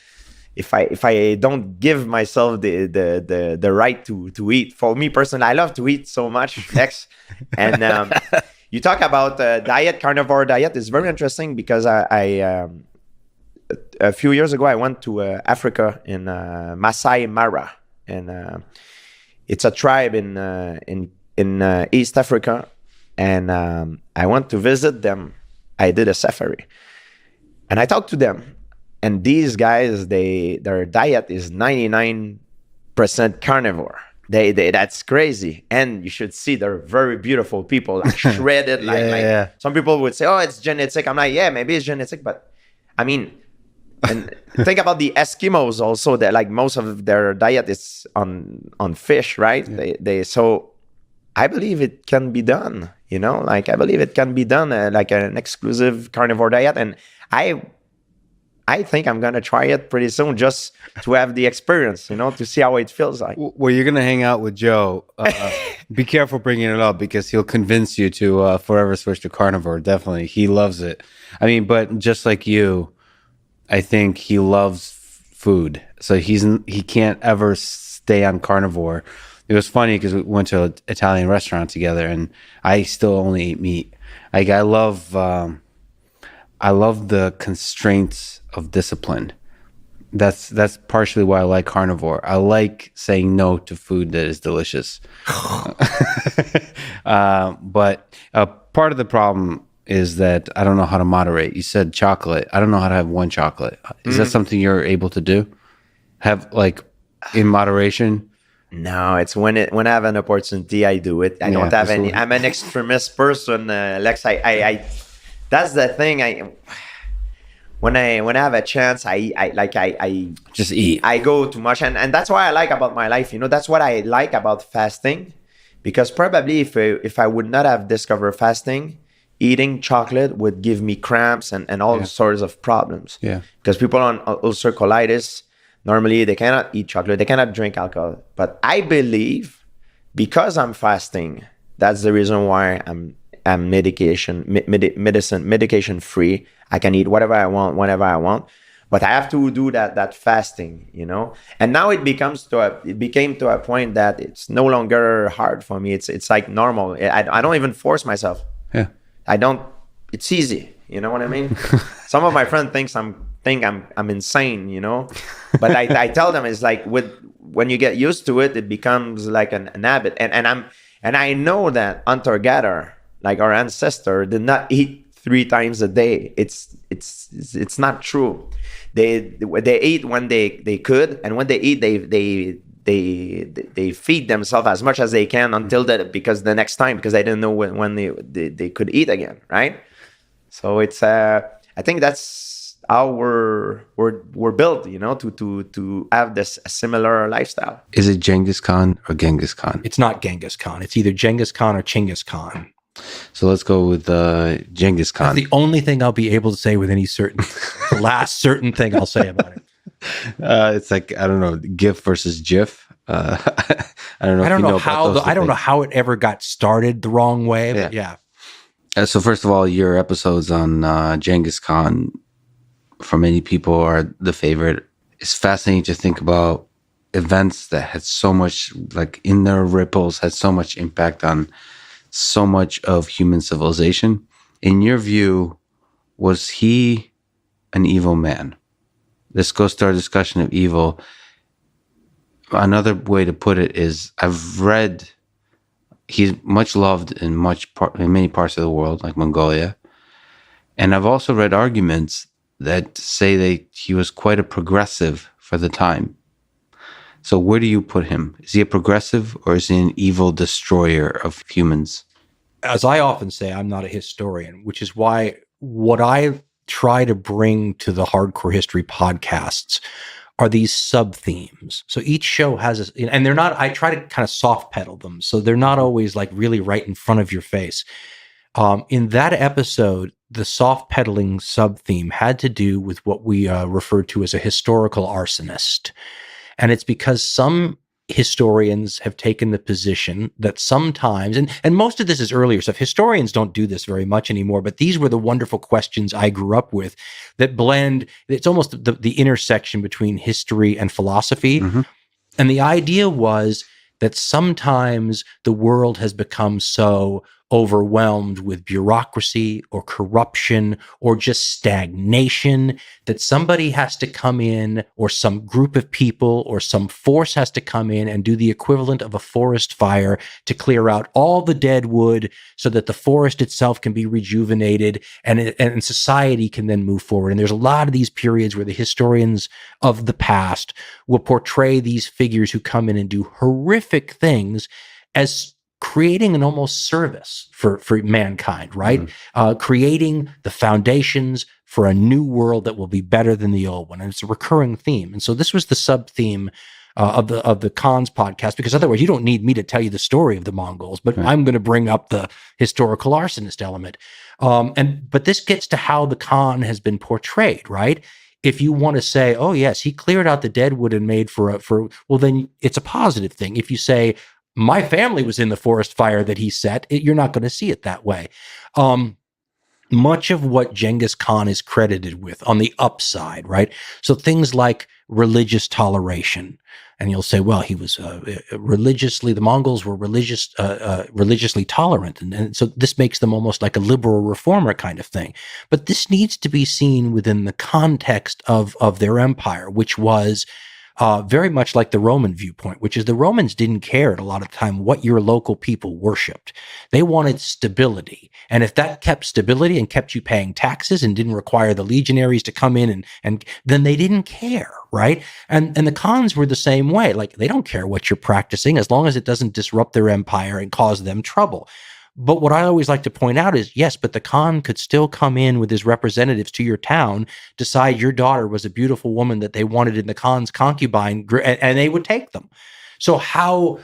don't give myself the right to eat. For me personally, I love to eat so much, Lex. And you talk about diet, carnivore diet is very interesting because a few years ago I went to Africa in Masai Mara, and it's a tribe in East Africa, and I went to visit them. I did a safari, and I talked to them. And these guys, their diet is 99% carnivore. That's crazy. And you should see they're very beautiful people, like shredded. Some people would say, oh, it's genetic. I'm like, yeah, maybe it's genetic. But I mean, and think about the Eskimos also, that like most of their diet is on fish, right? Yeah. So I believe it can be done, like I believe it can be done like an exclusive carnivore diet. And I think I'm going to try it pretty soon just to have the experience, to see how it feels like. Well, you're going to hang out with Joe. Be careful bringing it up because he'll convince you to forever switch to carnivore. Definitely. He loves it. I mean, but just like you, I think he loves food. So he can't ever stay on carnivore. It was funny because we went to an Italian restaurant together and I still only eat meat. Like I love the constraints of discipline. That's partially why I like carnivore. I like saying no to food that is delicious. But part of the problem is that I don't know how to moderate. You said chocolate. I don't know how to have one chocolate. Is that something you're able to do? Have like in moderation? No, it's when I have an opportunity, I do it. I don't have any. I'm an extremist person, Lex. I that's the thing. When I have a chance, I just eat. I go too much, and that's what I like about my life. That's what I like about fasting, because probably if I would not have discovered fasting, eating chocolate would give me cramps and all sorts of problems. Yeah, because people on ulcer colitis normally they cannot eat chocolate, they cannot drink alcohol. But I believe because I'm fasting, that's the reason why I'm medication free. I can eat whatever I want, whenever I want, but I have to do that fasting, And now it became to a point that it's no longer hard for me. It's like normal. I don't even force myself. Yeah. It's easy. You know what I mean? Some of my friends think I'm insane, But I tell them it's like when you get used to it, it becomes like an habit. And I know that hunter-gatherer, like our ancestor, did not eat 3 times a day. It's not true. They eat when they could, and when they eat, they feed themselves as much as they can until because the next time, because they didn't know when they could eat again, right? So it's I think that's how we're built, to have this similar lifestyle. Is it Genghis Khan or Genghis Khan? It's not Genghis Khan. It's either Genghis Khan or Chinggis Khan. So let's go with Genghis Khan. That's the only thing I'll be able to say with any certain, the last certain thing I'll say about it. It's like, I don't know, GIF versus GIF. I don't know. I don't know how it ever got started the wrong way, but yeah. So first of all, your episodes on Genghis Khan, for many people, are the favorite. It's fascinating to think about events that had so much, like in their ripples, had so much impact on so much of human civilization. In your view, was he an evil man? This goes to our discussion of evil. Another way to put it is, I've read he's much loved in many parts of the world, like Mongolia. And I've also read arguments that say that he was quite a progressive for the time. So where do you put him? Is he a progressive or is he an evil destroyer of humans? As I often say, I'm not a historian, which is why what I try to bring to the Hardcore History podcasts are these sub-themes. So each show has and they're not, I try to kind of soft pedal them. So they're not always like really right in front of your face. In that episode, the soft pedaling sub-theme had to do with what we refer to as a historical arsonist. And it's because some historians have taken the position that sometimes, and most of this is earlier stuff, historians don't do this very much anymore, but these were the wonderful questions I grew up with that blend, it's almost the intersection between history and philosophy. Mm-hmm. And the idea was that sometimes the world has become so overwhelmed with bureaucracy or corruption or just stagnation that somebody has to come in, or some group of people or some force has to come in and do the equivalent of a forest fire to clear out all the dead wood so that the forest itself can be rejuvenated and society can then move forward. And there's a lot of these periods where the historians of the past will portray these figures who come in and do horrific things as creating an almost service for mankind, right? Mm-hmm. Creating the foundations for a new world that will be better than the old one. And it's a recurring theme. And so this was the sub-theme of the Cons podcast, because otherwise you don't need me to tell you the story of the Mongols, but I'm going to bring up the historical arsonist element. But this gets to how the Khan has been portrayed, right? If you want to say, oh yes, he cleared out the deadwood and made well, then it's a positive thing. If you say, my family was in the forest fire that he set, you're not going to see it that way. Much of what Genghis Khan is credited with on the upside, right? So things like religious toleration. And you'll say, well, he was the Mongols were religiously tolerant. And so this makes them almost like a liberal reformer kind of thing. But this needs to be seen within the context of their empire, which was very much like the Roman viewpoint, which is the Romans didn't care at a lot of the time what your local people worshipped. They wanted stability. And if that kept stability and kept you paying taxes and didn't require the legionaries to come in and then they didn't care, right? And the Khans were the same way. Like, they don't care what you're practicing as long as it doesn't disrupt their empire and cause them trouble. But what I always like to point out is, yes, but the Khan could still come in with his representatives to your town, decide your daughter was a beautiful woman that they wanted in the Khan's concubine, and they would take them. So how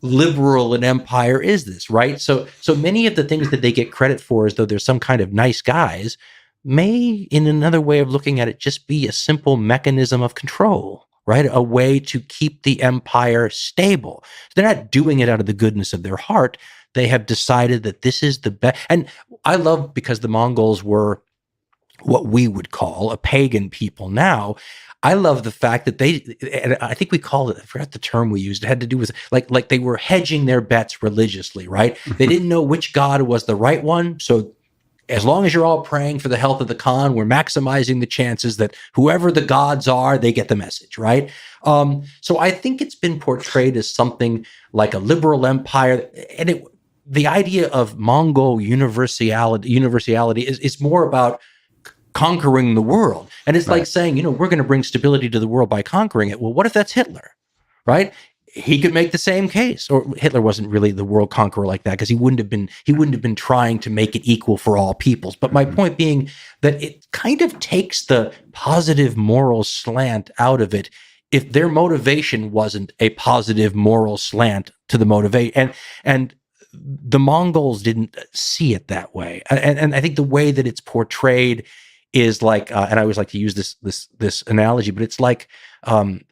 liberal an empire is this, right? So many of the things that they get credit for as though they're some kind of nice guys may, in another way of looking at it, just be a simple mechanism of control, right? A way to keep the empire stable. They're not doing it out of the goodness of their heart. They have decided that this is the best. And I love, because the Mongols were what we would call a pagan people now, I love the fact that and I think we called it, I forgot the term we used, it had to do with like they were hedging their bets religiously, right? They didn't know which god was the right one. So as long as you're all praying for the health of the Khan, we're maximizing the chances that whoever the gods are, they get the message, right? So I think it's been portrayed as something like a liberal empire, and the idea of Mongol universality is more about conquering the world. And it's like saying, we're going to bring stability to the world by conquering it. Well, what if that's Hitler, right? He could make the same case. Or Hitler wasn't really the world conqueror like that, because he wouldn't have been trying to make it equal for all peoples. But my point being that it kind of takes the positive moral slant out of it if their motivation wasn't a positive moral slant to the motivation. And the Mongols didn't see it that way. And I think the way that it's portrayed is like, and I always like to use this analogy, but it's like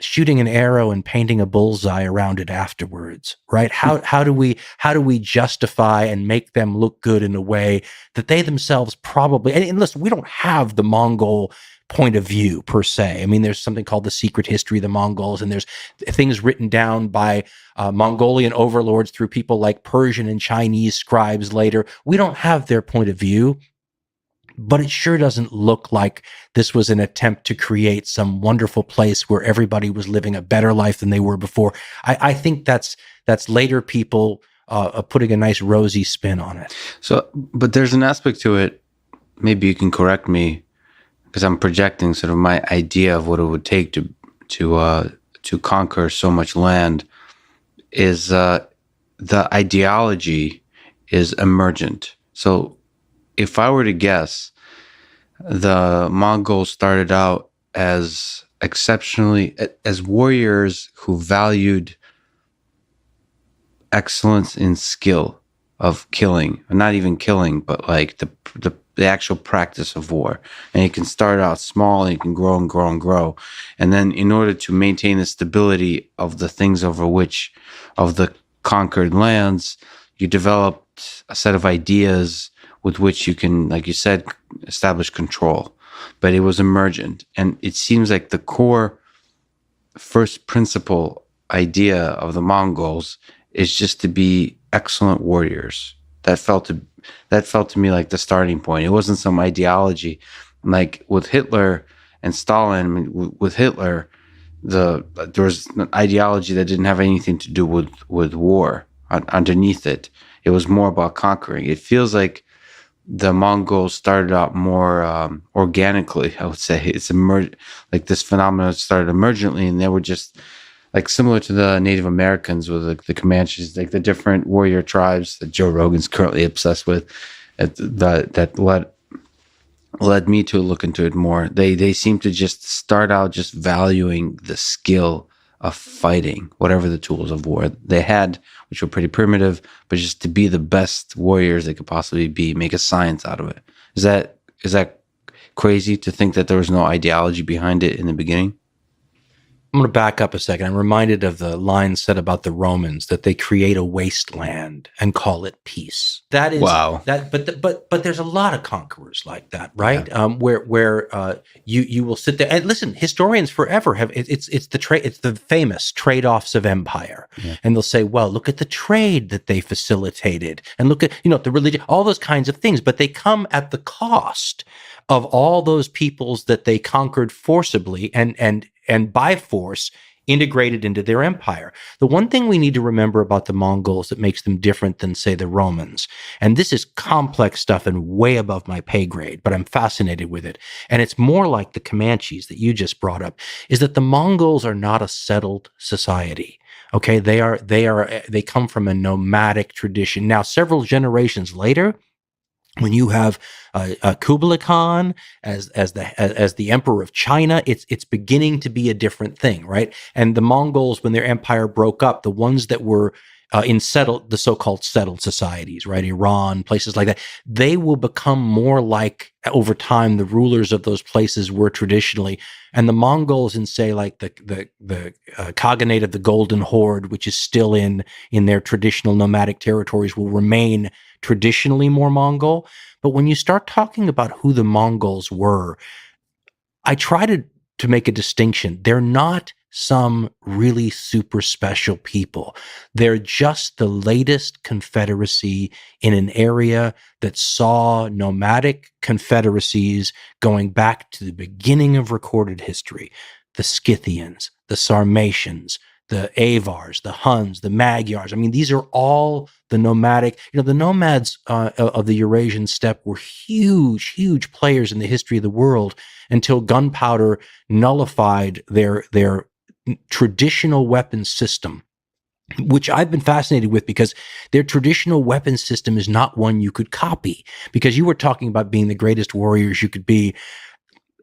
shooting an arrow and painting a bullseye around it afterwards, right? How do we justify and make them look good in a way that they themselves probably, and listen, we don't have the Mongol point of view per se. I mean, there's something called the Secret History of the Mongols, and there's things written down by Mongolian overlords through people like Persian and Chinese scribes later. We don't have their point of view, but it sure doesn't look like this was an attempt to create some wonderful place where everybody was living a better life than they were before. I think that's later people putting a nice rosy spin on it. So, but there's an aspect to it, maybe you can correct me, because I'm projecting sort of my idea of what it would take to to conquer so much land is the ideology is emergent. So if I were to guess, the Mongols started out as exceptionally as warriors who valued excellence in skill of killing, not even killing, but like the actual practice of war. And you can start out small and you can grow and grow and grow. And then in order to maintain the stability of the things over which, of the conquered lands, you developed a set of ideas with which you can, like you said, establish control. But it was emergent. And it seems like the core first principle idea of the Mongols is just to be excellent warriors. That felt to me like the starting point. It wasn't some ideology. Like with Hitler and Stalin, I mean, with Hitler, there was an ideology that didn't have anything to do with war underneath it. It was more about conquering. It feels like the Mongols started out more organically, I would say. It's like this phenomenon started emergently, and they were just like similar to the Native Americans with like the Comanches, like the different warrior tribes that Joe Rogan's currently obsessed with, that led me to look into it more. They seem to just start out just valuing the skill of fighting, whatever the tools of war they had, which were pretty primitive, but just to be the best warriors they could possibly be, make a science out of it. Is that crazy to think that there was no ideology behind it in the beginning? I'm going to back up a second. I'm reminded of the line said about the Romans that they create a wasteland and call it peace. That is wow. But there's a lot of conquerors like that, right? Yeah. Where you will sit there and listen. Historians forever have it's the famous trade-offs of empire, and they'll say, well, look at the trade that they facilitated, and look at the religion, all those kinds of things. But they come at the cost of all those peoples that they conquered forcibly and by force integrated into their empire. The one thing we need to remember about the Mongols that makes them different than, say, the Romans, and this is complex stuff and way above my pay grade, but I'm fascinated with it, and it's more like the Comanches that you just brought up, is that the Mongols are not a settled society. Okay, they come from a nomadic tradition. Now, several generations later, when you have Kublai Khan as the emperor of China, it's beginning to be a different thing, right? And the Mongols, when their empire broke up, the ones that were in the so-called settled societies, right, Iran, places like that, they will become more like, over time, the rulers of those places were traditionally. And the Mongols in, say, like the Khaganate of the Golden Horde, which is still in their traditional nomadic territories, will remain traditionally more Mongol. But when you start talking about who the Mongols were, I try to make a distinction. They're not some really super special people. They're just the latest confederacy in an area that saw nomadic confederacies going back to the beginning of recorded history. The Scythians, the Sarmatians, the Avars, the Huns, the Magyars. I mean, these are all the nomadic, the nomads of the Eurasian steppe were huge, huge players in the history of the world until gunpowder nullified their traditional weapons system, which I've been fascinated with because their traditional weapons system is not one you could copy. Because you were talking about being the greatest warriors you could be.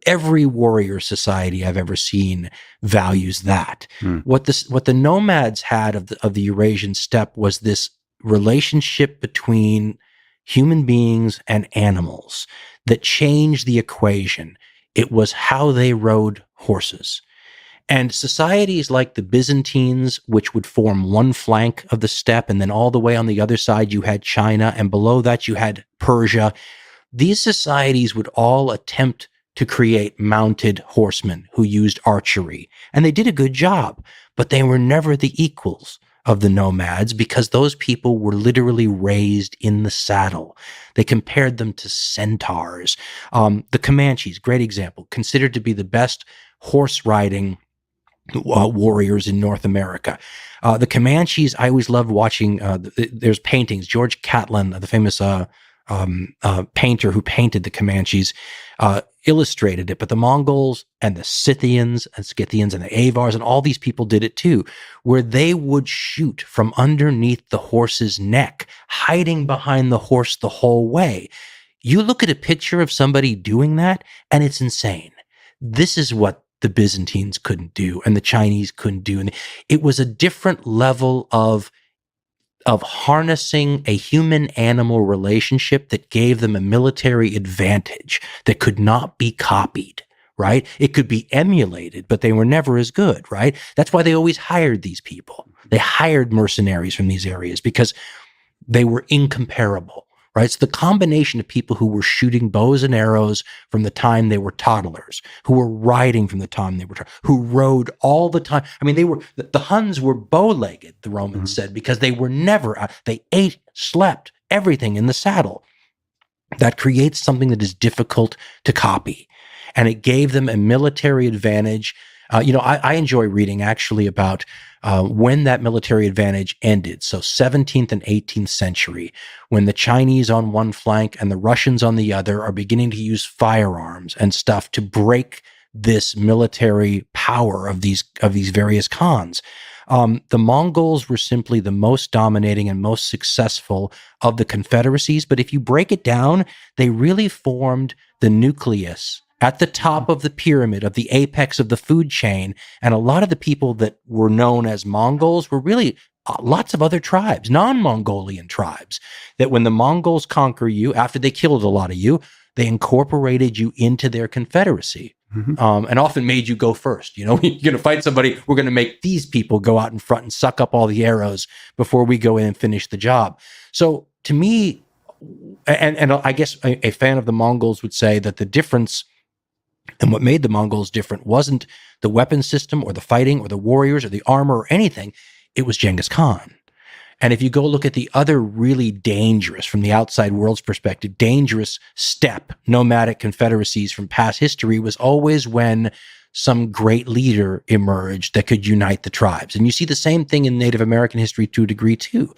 Every warrior society I've ever seen values that. What the nomads had of the Eurasian steppe was this relationship between human beings and animals that changed the equation. It was how they rode horses. And societies like the Byzantines, which would form one flank of the steppe, and then all the way on the other side you had China, and below that you had Persia. These societies would all attempt to create mounted horsemen who used archery. And they did a good job, but they were never the equals of the nomads because those people were literally raised in the saddle. They compared them to centaurs. The Comanches, great example, considered to be the best horse riding warriors in North America. The Comanches, I always loved watching, there's paintings. George Catlin, the famous painter who painted the Comanches, illustrated it, but the Mongols and the Scythians and the Avars and all these people did it too, where they would shoot from underneath the horse's neck, hiding behind the horse the whole way. You look at a picture of somebody doing that, and it's insane. This is what the Byzantines couldn't do and the Chinese couldn't do. And it was a different level of harnessing a human-animal relationship that gave them a military advantage that could not be copied, right? It could be emulated, but they were never as good, right? That's why they always hired these people. They hired mercenaries from these areas because they were incomparable, right? It's the combination of people who were shooting bows and arrows from the time they were toddlers, who were riding from the time they were, who rode all the time. I mean, the Huns were bow-legged, the Romans said, because they were never out. They ate, slept, everything in the saddle. That creates something that is difficult to copy. And it gave them a military advantage. I enjoy reading actually about when that military advantage ended. So 17th and 18th century, when the Chinese on one flank and the Russians on the other are beginning to use firearms and stuff to break this military power of these various Khans. The Mongols were simply the most dominating and most successful of the confederacies. But if you break it down, they really formed the nucleus at the top of the pyramid, of the apex of the food chain. And a lot of the people that were known as Mongols were really lots of other tribes, non-Mongolian tribes, that when the Mongols conquer you, after they killed a lot of you, they incorporated you into their confederacy. And often made you go first. You're going to fight somebody, we're going to make these people go out in front and suck up all the arrows before we go in and finish the job. So to me, and I guess a fan of the Mongols would say that the difference and what made the Mongols different wasn't the weapon system or the fighting or the warriors or the armor or anything. It was Genghis Khan. And if you go look at the other really dangerous, from the outside world's perspective, dangerous steppe nomadic confederacies from past history, was always when some great leader emerged that could unite the tribes. And you see the same thing in Native American history to a degree too.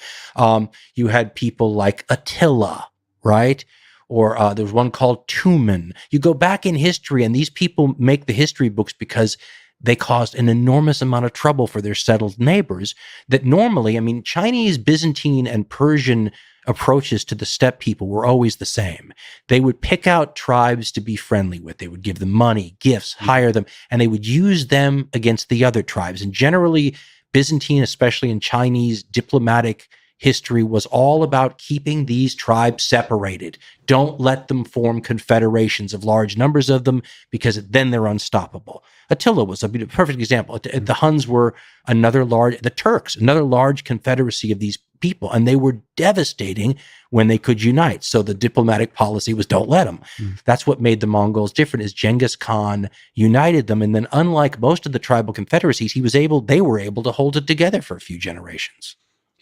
You had people like Attila, right? Or there was one called Tumen. You go back in history and these people make the history books because they caused an enormous amount of trouble for their settled neighbors that normally, Chinese, Byzantine, and Persian approaches to the steppe people were always the same. They would pick out tribes to be friendly with. They would give them money, gifts, hire them, and they would use them against the other tribes. And generally, Byzantine, especially in Chinese diplomatic history, was all about keeping these tribes separated. Don't let them form confederations of large numbers of them, because then they're unstoppable. Attila was a perfect example. The Huns were the Turks, another large confederacy of these people, and they were devastating when they could unite. So the diplomatic policy was don't let them. That's what made the Mongols different, is Genghis Khan united them. And then unlike most of the tribal confederacies, they were able to hold it together for a few generations.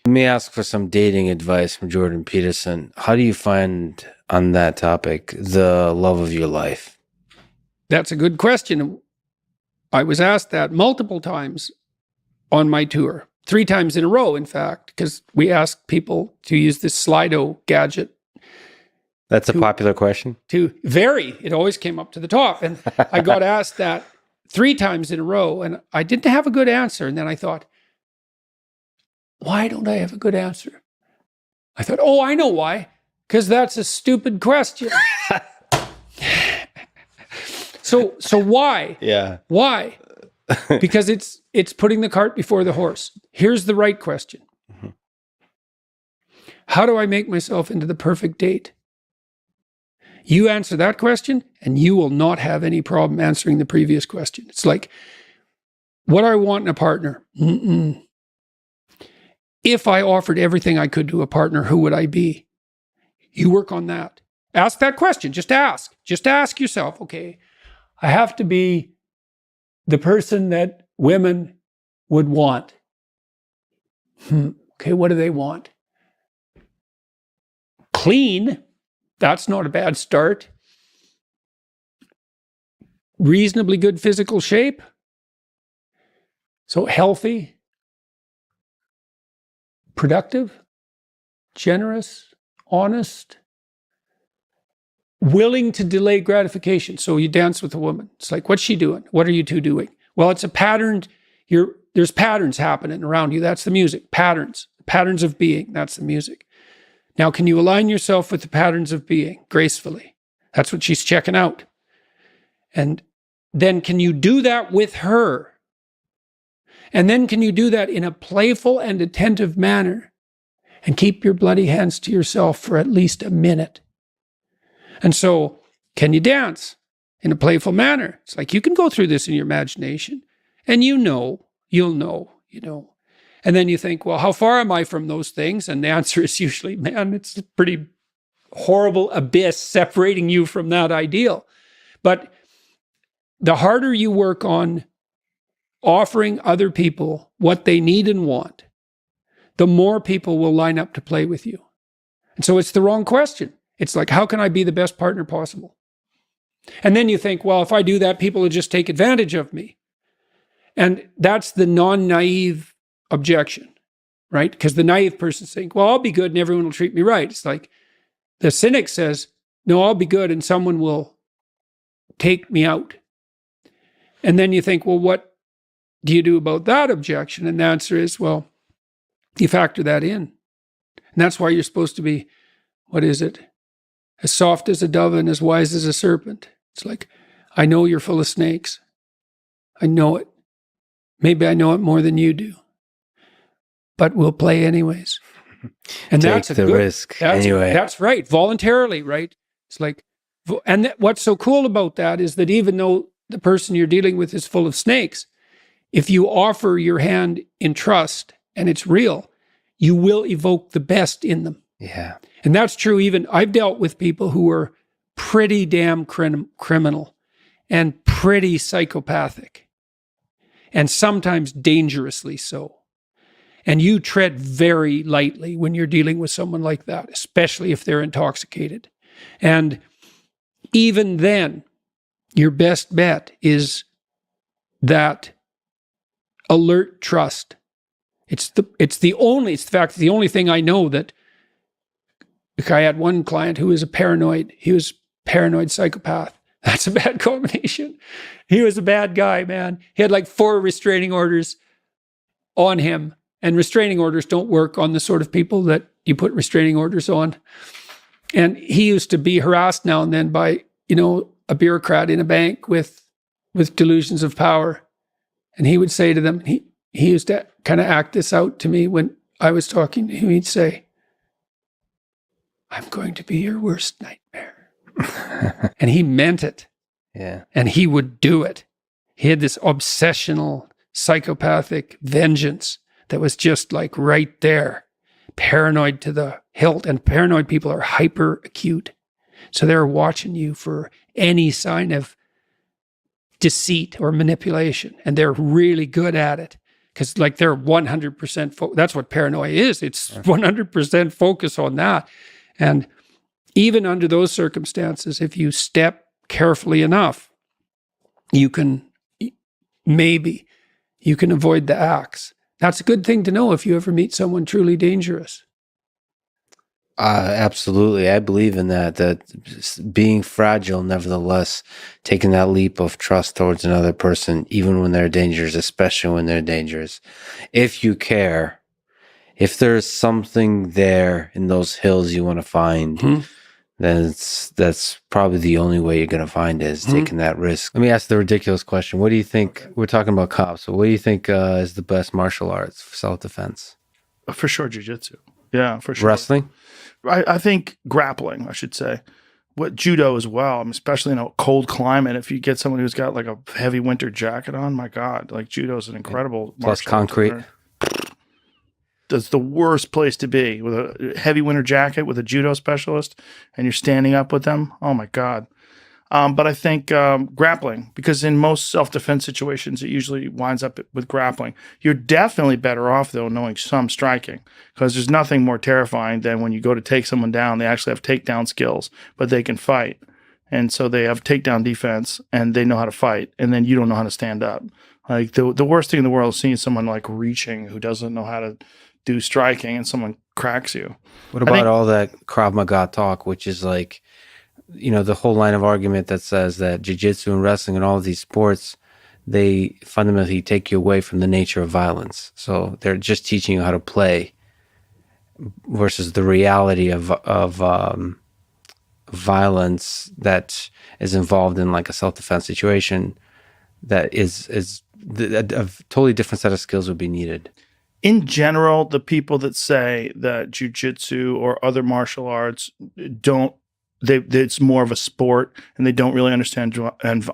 Let me ask for some dating advice from Jordan Peterson. How do you find, on that topic, the love of your life? That's a good question. I was asked that multiple times on my tour, 3 times in a row, in fact, because we asked people to use this Slido gadget. That's a popular question? It always came up to the top. And I got asked that 3 times in a row, and I didn't have a good answer. And then I thought, why don't I have a good answer? I thought, I know why. Because that's a stupid question. So why? Yeah. Why? Because it's putting the cart before the horse. Here's the right question. How do I make myself into the perfect date? You answer that question, and you will not have any problem answering the previous question. It's like, what do I want in a partner? If I offered everything I could to a partner, who would I be? You work on that. Ask that question. Just ask. Just ask yourself, okay, I have to be the person that women would want. Okay, what do they want? Clean. That's not a bad start. Reasonably good physical shape. So healthy. Productive, generous, honest, willing to delay gratification. So you dance with a woman. It's like, what's she doing? What are you two doing? Well, it's a pattern. There's patterns happening around you. That's the music. Patterns of being. That's the music. Now, can you align yourself with the patterns of being gracefully? That's what she's checking out. And then can you do that with her? And then can you do that in a playful and attentive manner and keep your bloody hands to yourself for at least a minute? And so, can you dance in a playful manner? It's like you can go through this in your imagination and you'll know. And then you think, well, how far am I from those things? And the answer is usually, man, it's a pretty horrible abyss separating you from that ideal. But the harder you work on offering other people what they need and want, the more people will line up to play with you. And so it's the wrong question. It's like, how can I be the best partner possible? And then you think, well, if I do that, people will just take advantage of me. And that's the non-naive objection, right? Because the naive person's think, well, I'll be good and everyone will treat me right. It's like the cynic says, no, I'll be good and someone will take me out. And then you think, well, what do you do about that objection? And the answer is, well, you factor that in. And that's why you're supposed to be, what is it? As soft as a dove and as wise as a serpent. It's like, I know you're full of snakes. I know it. Maybe I know it more than you do. But we'll play anyways. And Take that's the risk anyway. That's right. Voluntarily, right? It's like, and what's so cool about that is that even though the person you're dealing with is full of snakes, if you offer your hand in trust and it's real, you will evoke the best in them. Yeah. And that's true. Even I've dealt with people who were pretty damn criminal and pretty psychopathic and sometimes dangerously so. And you tread very lightly when you're dealing with someone like that, especially if they're intoxicated. And even then, your best bet is that alert trust. It's the only thing I know that I had one client who was he was paranoid psychopath. That's a bad combination. He was a bad guy, man. He had like 4 restraining orders on him. And restraining orders don't work on the sort of people that you put restraining orders on. And he used to be harassed now and then by, a bureaucrat in a bank with delusions of power. And he would say to them, he used to kind of act this out to me when I was talking to him. He'd say, I'm going to be your worst nightmare. And he meant it. Yeah. And he would do it. He had this obsessional, psychopathic vengeance that was just like right there, paranoid to the hilt. And paranoid people are hyper acute. So they're watching you for any sign of deceit or manipulation. And they're really good at it because like they're 100% that's what paranoia is. It's 100% focus on that. And even under those circumstances, if you step carefully enough, you can avoid the axe. That's a good thing to know if you ever meet someone truly dangerous. Absolutely. I believe in that being fragile, nevertheless, taking that leap of trust towards another person, even when they're dangerous, especially when they're dangerous. If you care, if there's something there in those hills you want to find, then that's probably the only way you're going to find it is taking that risk. Let me ask the ridiculous question. What do you think? We're talking about cops. So what do you think is the best martial arts for self-defense? For sure, jiu-jitsu. Yeah, for sure. Wrestling? I think grappling, I should say. What judo as well, especially in a cold climate. If you get someone who's got like a heavy winter jacket on, my God, like judo is an incredible plus concrete. That's the worst place to be with a heavy winter jacket with a judo specialist, and you're standing up with them. Oh my God! But I think grappling, because in most self-defense situations, it usually winds up with grappling. You're definitely better off, though, knowing some striking, because there's nothing more terrifying than when you go to take someone down, they actually have takedown skills, but they can fight. And so they have takedown defense, and they know how to fight, and then you don't know how to stand up. Like the worst thing in the world is seeing someone like reaching who doesn't know how to do striking, and someone cracks you. What about all that Krav Maga talk, which is like the whole line of argument that says that jiu-jitsu and wrestling and all of these sports, they fundamentally take you away from the nature of violence. So they're just teaching you how to play versus the reality of violence that is involved in like a self-defense situation that is a totally different set of skills would be needed. In general, the people that say that jiu-jitsu or other martial arts it's more of a sport and they don't really understand violence.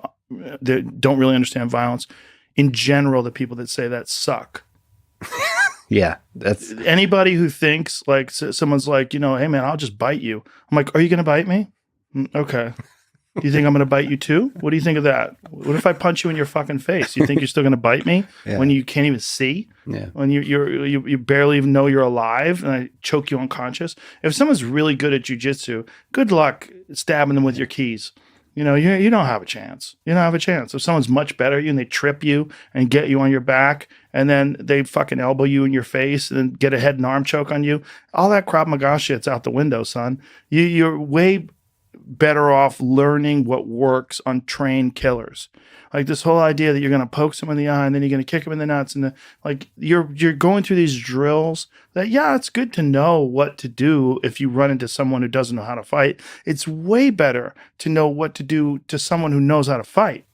In general, the people that say that suck. Yeah, that's anybody who thinks like someone's like, hey man, I'll just bite you. I'm like, are you going to bite me? Okay. Do you think I'm going to bite you too? What do you think of that? What if I punch you in your fucking face? You think you're still going to bite me when you can't even see? Yeah. When you barely even know you're alive and I choke you unconscious? If someone's really good at jiu-jitsu, good luck stabbing them with your keys. You don't have a chance. You don't have a chance. If someone's much better at you and they trip you and get you on your back and then they fucking elbow you in your face and then get a head and arm choke on you, all that Krav Maga shit's out the window, son. You're way better off learning what works on trained killers. Like this whole idea that you're going to poke someone in the eye and then you're going to kick them in the nuts and you're going through these drills that, it's good to know what to do if you run into someone who doesn't know how to fight. It's way better to know what to do to someone who knows how to fight.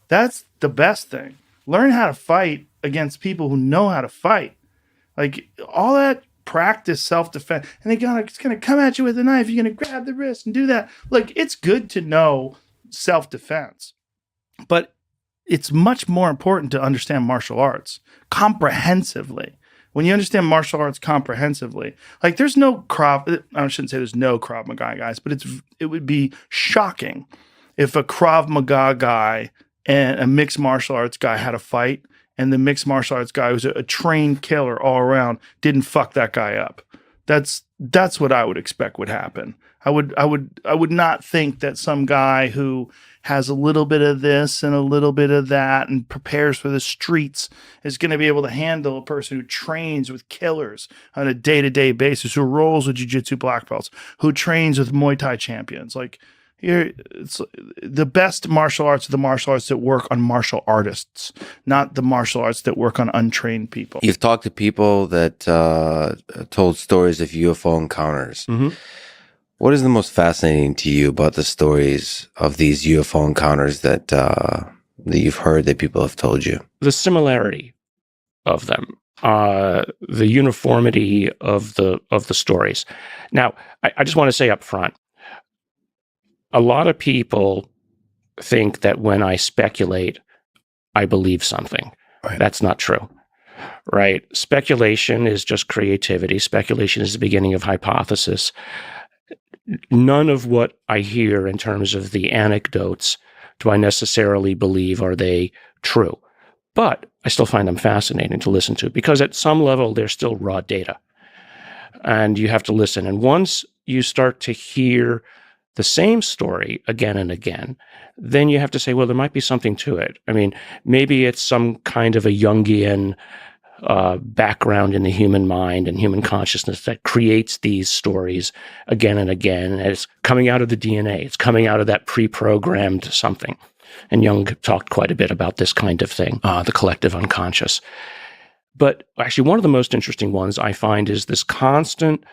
That's the best thing. Learn how to fight against people who know how to fight. Like all that practice self-defense and it's going to come at you with a knife. You're going to grab the wrist and do that. Like it's good to know self-defense, but it's much more important to understand martial arts comprehensively. When you understand martial arts comprehensively, like there's no I shouldn't say there's no Krav Maga guys, but it would be shocking if a Krav Maga guy and a mixed martial arts guy had a fight and the mixed martial arts guy who's a trained killer all around didn't fuck that guy up. That's what I would expect would happen. I would not think that some guy who has a little bit of this and a little bit of that and prepares for the streets is going to be able to handle a person who trains with killers on a day-to-day basis, who rolls with jiu-jitsu black belts, who trains with Muay Thai champions. Like it's the best martial arts are the martial arts that work on martial artists, not the martial arts that work on untrained people. You've talked to people that told stories of UFO encounters. Mm-hmm. What is the most fascinating to you about the stories of these UFO encounters that you've heard that people have told you? The similarity of them, the uniformity of the stories. Now, I just want to say up front, a lot of people think that when I speculate, I believe something. Right. That's not true, right? Speculation is just creativity. Speculation is the beginning of hypothesis. None of what I hear in terms of the anecdotes do I necessarily believe are they true. But I still find them fascinating to listen to because at some level, they're still raw data. And you have to listen. And once you start to hear the same story again and again, then you have to say, well, there might be something to it. I mean, maybe it's some kind of a Jungian background in the human mind and human consciousness that creates these stories again and again. And it's coming out of the DNA. It's coming out of that pre-programmed something. And Jung talked quite a bit about this kind of thing, the collective unconscious. But actually, one of the most interesting ones I find is this constant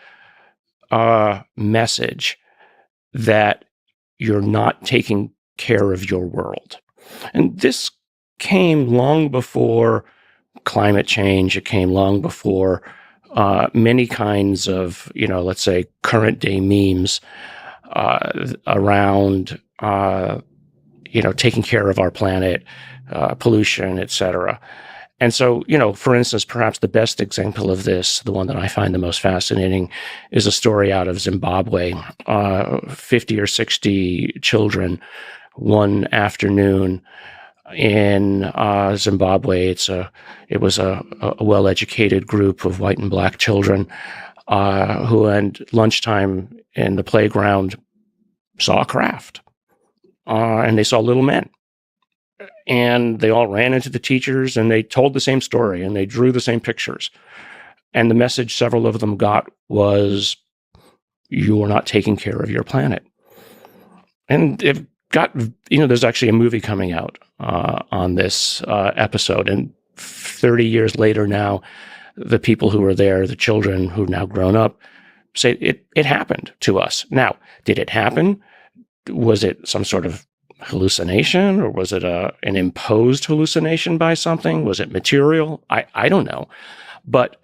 message that you're not taking care of your world. And this came long before climate change. It came long before many kinds of, let's say, current day memes around, taking care of our planet, pollution, etc. And so, for instance, perhaps the best example of this, the one that I find the most fascinating, is a story out of Zimbabwe. 50 or 60 children one afternoon in Zimbabwe. It was a well-educated group of white and black children who at lunchtime in the playground saw a craft. And they saw little men. And they all ran into the teachers and they told the same story and they drew the same pictures. And the message several of them got was, you are not taking care of your planet. And it got, there's actually a movie coming out on this episode. And 30 years later now, the people who were there, the children who've now grown up, say it happened to us. Now, did it happen? Was it some sort of hallucination, or was it an imposed hallucination by something? Was it material? I don't know. But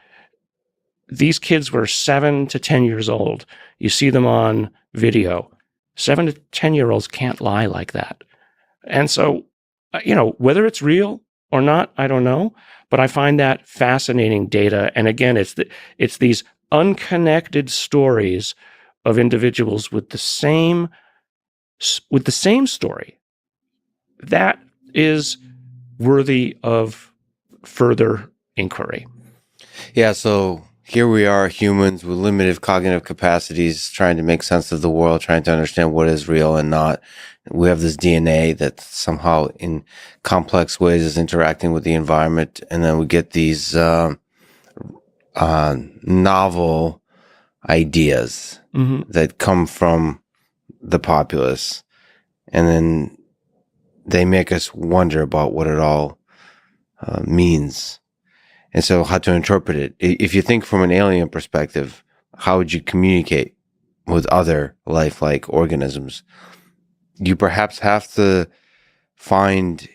these kids were 7 to 10 years old. You see them on video. 7 to 10-year-olds can't lie like that. And so, whether it's real or not, I don't know. But I find that fascinating data. And again, it's these unconnected stories of individuals with the same story that is worthy of further inquiry. Yeah, so here we are, humans with limited cognitive capacities, trying to make sense of the world, trying to understand what is real and not. We have this DNA that somehow in complex ways is interacting with the environment. And then we get these novel ideas that come from the populace. And then they make us wonder about what it all means. And so how to interpret it. If you think from an alien perspective, how would you communicate with other lifelike organisms? You perhaps have to find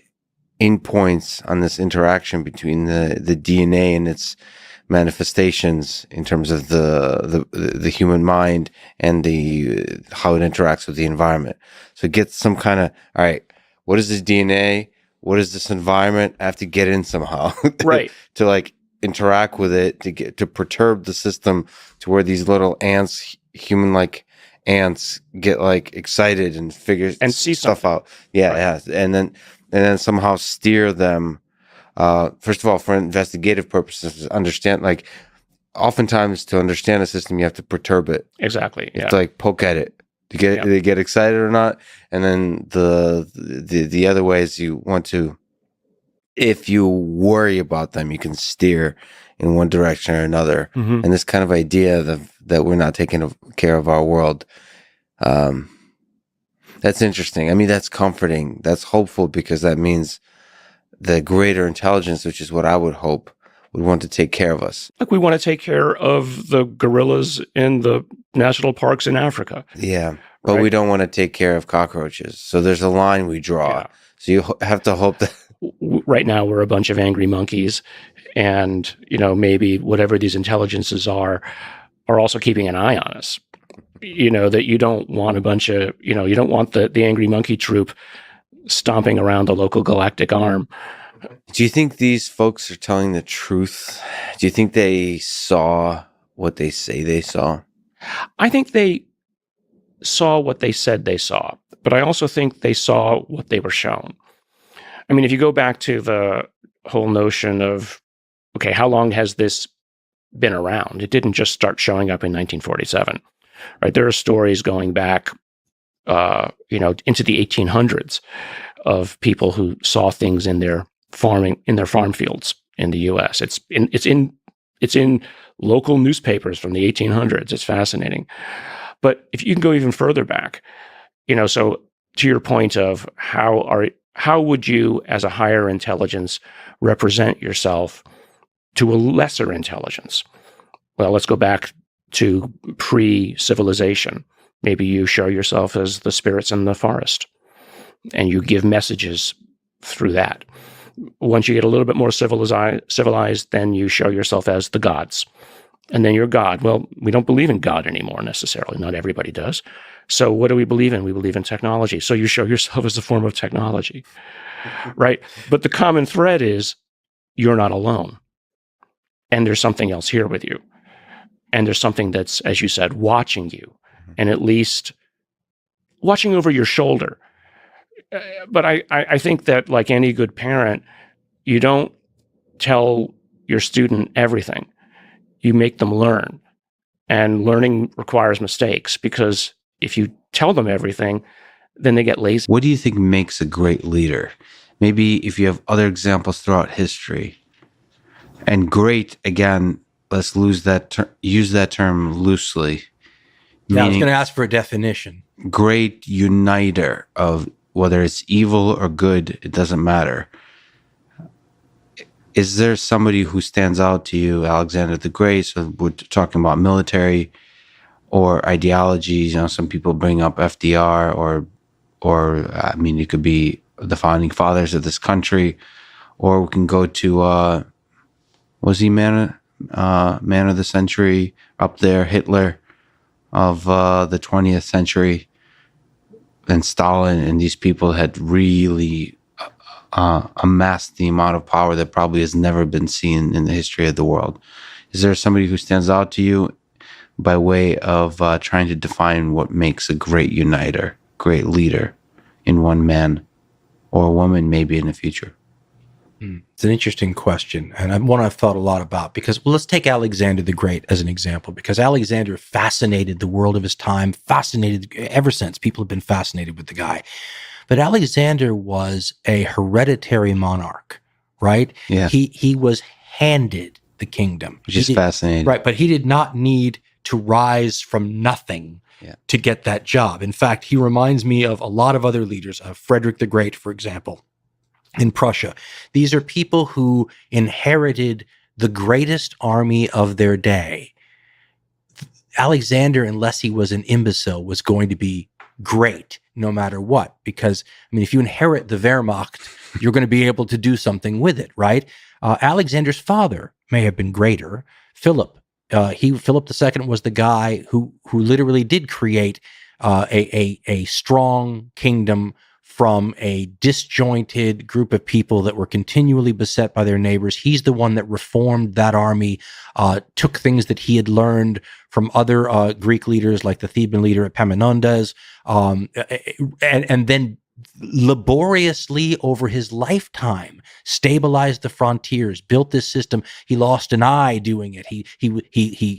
endpoints on this interaction between the DNA and its manifestations in terms of the human mind and how it interacts with the environment. So get some kind of, all right, what is this DNA? What is this environment? I have to get in somehow right. to like interact with it, to perturb the system to where these little ants, human-like ants, get like excited and figure and see stuff out. Yeah, right. Yeah. And then somehow steer them. First of all, for investigative purposes, understand, like, oftentimes to understand a system, you have to perturb it. Exactly. You have to like poke at it to get they get excited or not. And then the other way is you want to, if you worry about them, you can steer in one direction or another. And this kind of idea that we're not taking care of our world, that's interesting. I mean, that's comforting. That's hopeful, because that means the greater intelligence, which is what I would hope, would want to take care of us. Like we want to take care of the gorillas in the national parks in Africa. Yeah, but we don't want to take care of cockroaches. So there's a line we draw. Yeah. So you have to hope that... Right now, we're a bunch of angry monkeys. And, maybe whatever these intelligences are also keeping an eye on us. That you don't want a bunch of, you don't want the angry monkey troop stomping around the local galactic arm. Do you think these folks are telling the truth? Do you think they saw what they say they saw? I think they saw what they said they saw, but I also think they saw what they were shown. I mean, if you go back to the whole notion of, okay, how long has this been around? It didn't just start showing up in 1947, right? There are stories going back, into the 1800s of people who saw things in their farm fields in the U.S. It's in local newspapers from the 1800s. It's fascinating. But if you can go even further back, so to your point of how would you, as a higher intelligence, represent yourself to a lesser intelligence? Well, let's go back to pre-civilization. Maybe you show yourself as the spirits in the forest, and you give messages through that. Once you get a little bit more civilized, then you show yourself as the gods. And then you're God. Well, we don't believe in God anymore necessarily. Not everybody does. So what do we believe in? We believe in technology. So you show yourself as a form of technology, right? But the common thread is you're not alone. And there's something else here with you. And there's something that's, as you said, watching you, and at least watching over your shoulder. But I think that, like any good parent, you don't tell your student everything. You make them learn. And learning requires mistakes, because if you tell them everything, then they get lazy. What do you think makes a great leader? Maybe if you have other examples throughout history. And great, again, let's use that term loosely. Yeah, I was going to ask for a definition. great uniter of whether it's evil or good, it doesn't matter. Is there somebody who stands out to you, Alexander the Great? So we're talking about military or ideologies. You know, some people bring up FDR, or I mean, it could be the founding fathers of this country, or we can go to was he man of the century up there, Hitler of the 20th century, and Stalin, and these people had really amassed the amount of power that probably has never been seen in the history of the world. Is there somebody who stands out to you by way of trying to define what makes a great uniter, great leader in one man or woman maybe in the future? It's an interesting question, and one I've thought a lot about, because let's take Alexander the Great as an example, because Alexander fascinated the world of his time, fascinated ever since. People have been fascinated with the guy. But Alexander was a hereditary monarch, right? Yeah. He was handed the kingdom. Which is fascinating. Right, but he did not need to rise from nothing to get that job. In fact, he reminds me of a lot of other leaders, Frederick the Great, for example, in Prussia. These are people who inherited the greatest army of their day. Alexander, unless he was an imbecile, was going to be great no matter what, because, I mean, if you inherit the Wehrmacht, you're going to be able to do something with it, right? Alexander's father may have been greater. Philip II was the guy who literally did create a strong kingdom from a disjointed group of people that were continually beset by their neighbors. He's the one that reformed that army, took things that he had learned from other Greek leaders, like the Theban leader Epaminondas, and then laboriously over his lifetime stabilized the frontiers, built this system. He lost an eye doing it.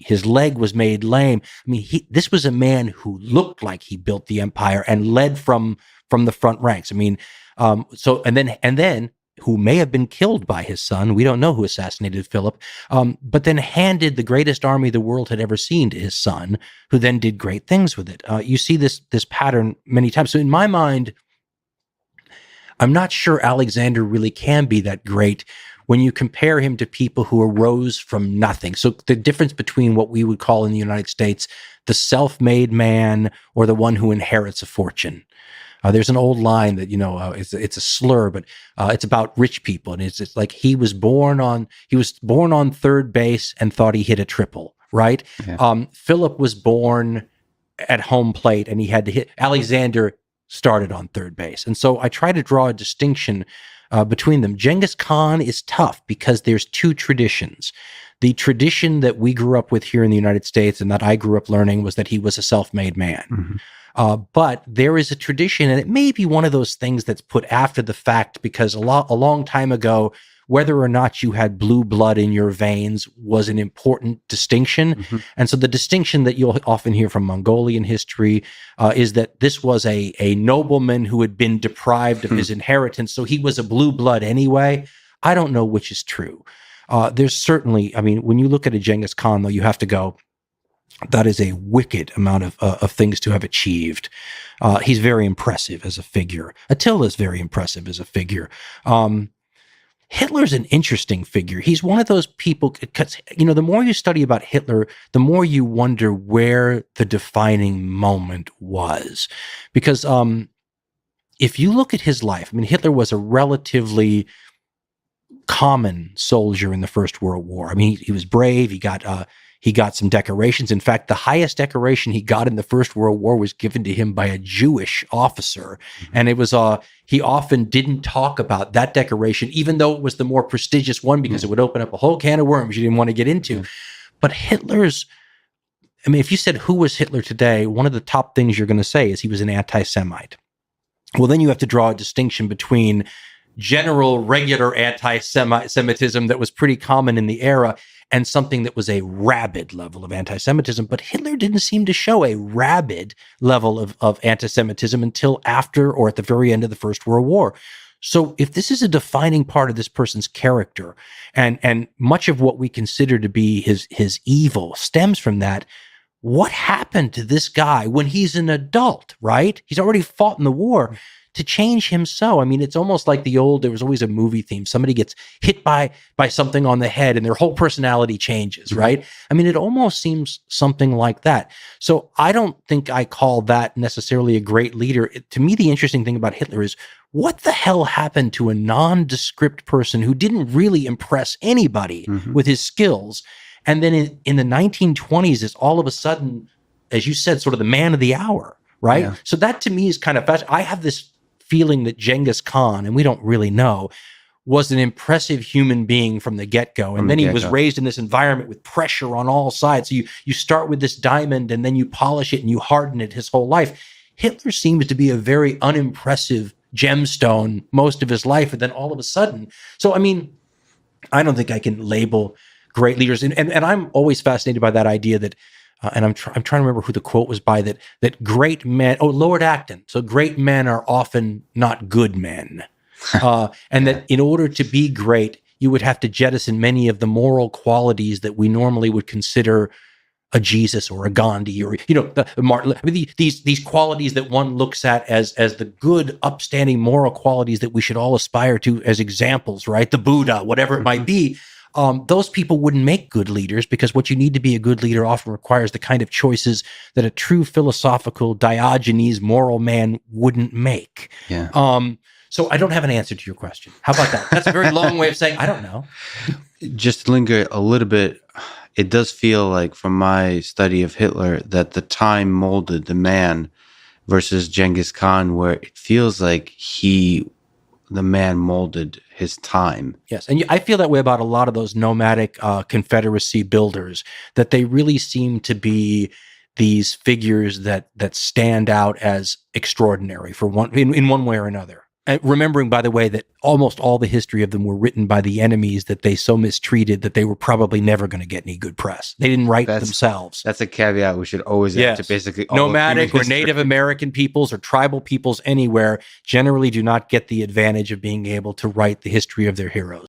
His leg was made lame. I mean, this was a man who looked like he built the empire and led from the front ranks. I mean, and then who may have been killed by his son. We don't know who assassinated Philip, but then handed the greatest army the world had ever seen to his son, who then did great things with it. You see this pattern many times. So in my mind, I'm not sure Alexander really can be that great when you compare him to people who arose from nothing. So the difference between what we would call in the United States the self-made man or the one who inherits a fortune. There's an old line that, it's a slur, but it's about rich people. And it's like he was born on third base and thought he hit a triple, right? Yeah. Philip was born at home plate and he had to hit. Alexander started on third base. And so I try to draw a distinction between them. Genghis Khan is tough because there's two traditions. The tradition that we grew up with here in the United States and that I grew up learning was that he was a self-made man. Mm-hmm. But there is a tradition, and it may be one of those things that's put after the fact, because a long time ago, whether or not you had blue blood in your veins was an important distinction. Mm-hmm. And so the distinction that you'll often hear from Mongolian history is that this was a nobleman who had been deprived of his inheritance, so he was a blue blood anyway. I don't know which is true. There's certainly, when you look at a Genghis Khan, though, you have to go, that is a wicked amount of things to have achieved. He's very impressive as a figure. Attila's very impressive as a figure. Hitler's an interesting figure. He's one of those people, because, the more you study about Hitler, the more you wonder where the defining moment was. Because if you look at his life, Hitler was a relatively common soldier in the First World War. He was brave. He got some decorations. In fact, the highest decoration he got in the First World War was given to him by a Jewish officer. Mm-hmm. And it was, he often didn't talk about that decoration, even though it was the more prestigious one, because it would open up a whole can of worms you didn't want to get into. But Hitler's, if you said, who was Hitler today? One of the top things you're going to say is he was an anti-Semite. Well, then you have to draw a distinction between general, regular anti-Semitism that was pretty common in the era and something that was a rabid level of anti-Semitism. But Hitler didn't seem to show a rabid level of anti-Semitism until after or at the very end of the First World War. So if this is a defining part of this person's character, and much of what we consider to be his evil stems from that, what happened to this guy when he's an adult, right? He's already fought in the war to change him so. I mean, it's almost like there was always a movie theme. Somebody gets hit by something on the head and their whole personality changes, right? I mean, it almost seems something like that. So I don't think I call that necessarily a great leader. To me, the interesting thing about Hitler is, what the hell happened to a nondescript person who didn't really impress anybody with his skills? And then in the 1920s is all of a sudden, as you said, sort of the man of the hour, right? Yeah. So that to me is kind of fascinating. I have this feeling that Genghis Khan, and we don't really know, was an impressive human being from the get-go. And then he was raised in this environment with pressure on all sides. So you start with this diamond and then you polish it and you harden it his whole life. Hitler seems to be a very unimpressive gemstone most of his life. And then all of a sudden, so I mean, I don't think I can label great leaders. And I'm always fascinated by that idea that, and I'm trying to remember who the quote was by, that great men, Lord Acton. So great men are often not good men. And that in order to be great, you would have to jettison many of the moral qualities that we normally would consider a Jesus or a Gandhi, or the Martin. I mean, these qualities that one looks at as the good, upstanding moral qualities that we should all aspire to as examples, right? The Buddha, whatever it might be. Those people wouldn't make good leaders, because what you need to be a good leader often requires the kind of choices that a true philosophical Diogenes moral man wouldn't make. Yeah. So I don't have an answer to your question. How about that? That's a very long way of saying I don't know. Just to linger a little bit, it does feel like, from my study of Hitler, that the time molded the man, versus Genghis Khan, where it feels like the man molded his time. Yes, and I feel that way about a lot of those nomadic Confederacy builders, that they really seem to be these figures that stand out as extraordinary for in one way or another. Remembering, by the way, that almost all the history of them were written by the enemies that they so mistreated that they were probably never going to get any good press. They didn't write themselves. That's a caveat we should always add to basically all nomadic or Native American peoples or tribal peoples anywhere generally do not get the advantage of being able to write the history of their heroes.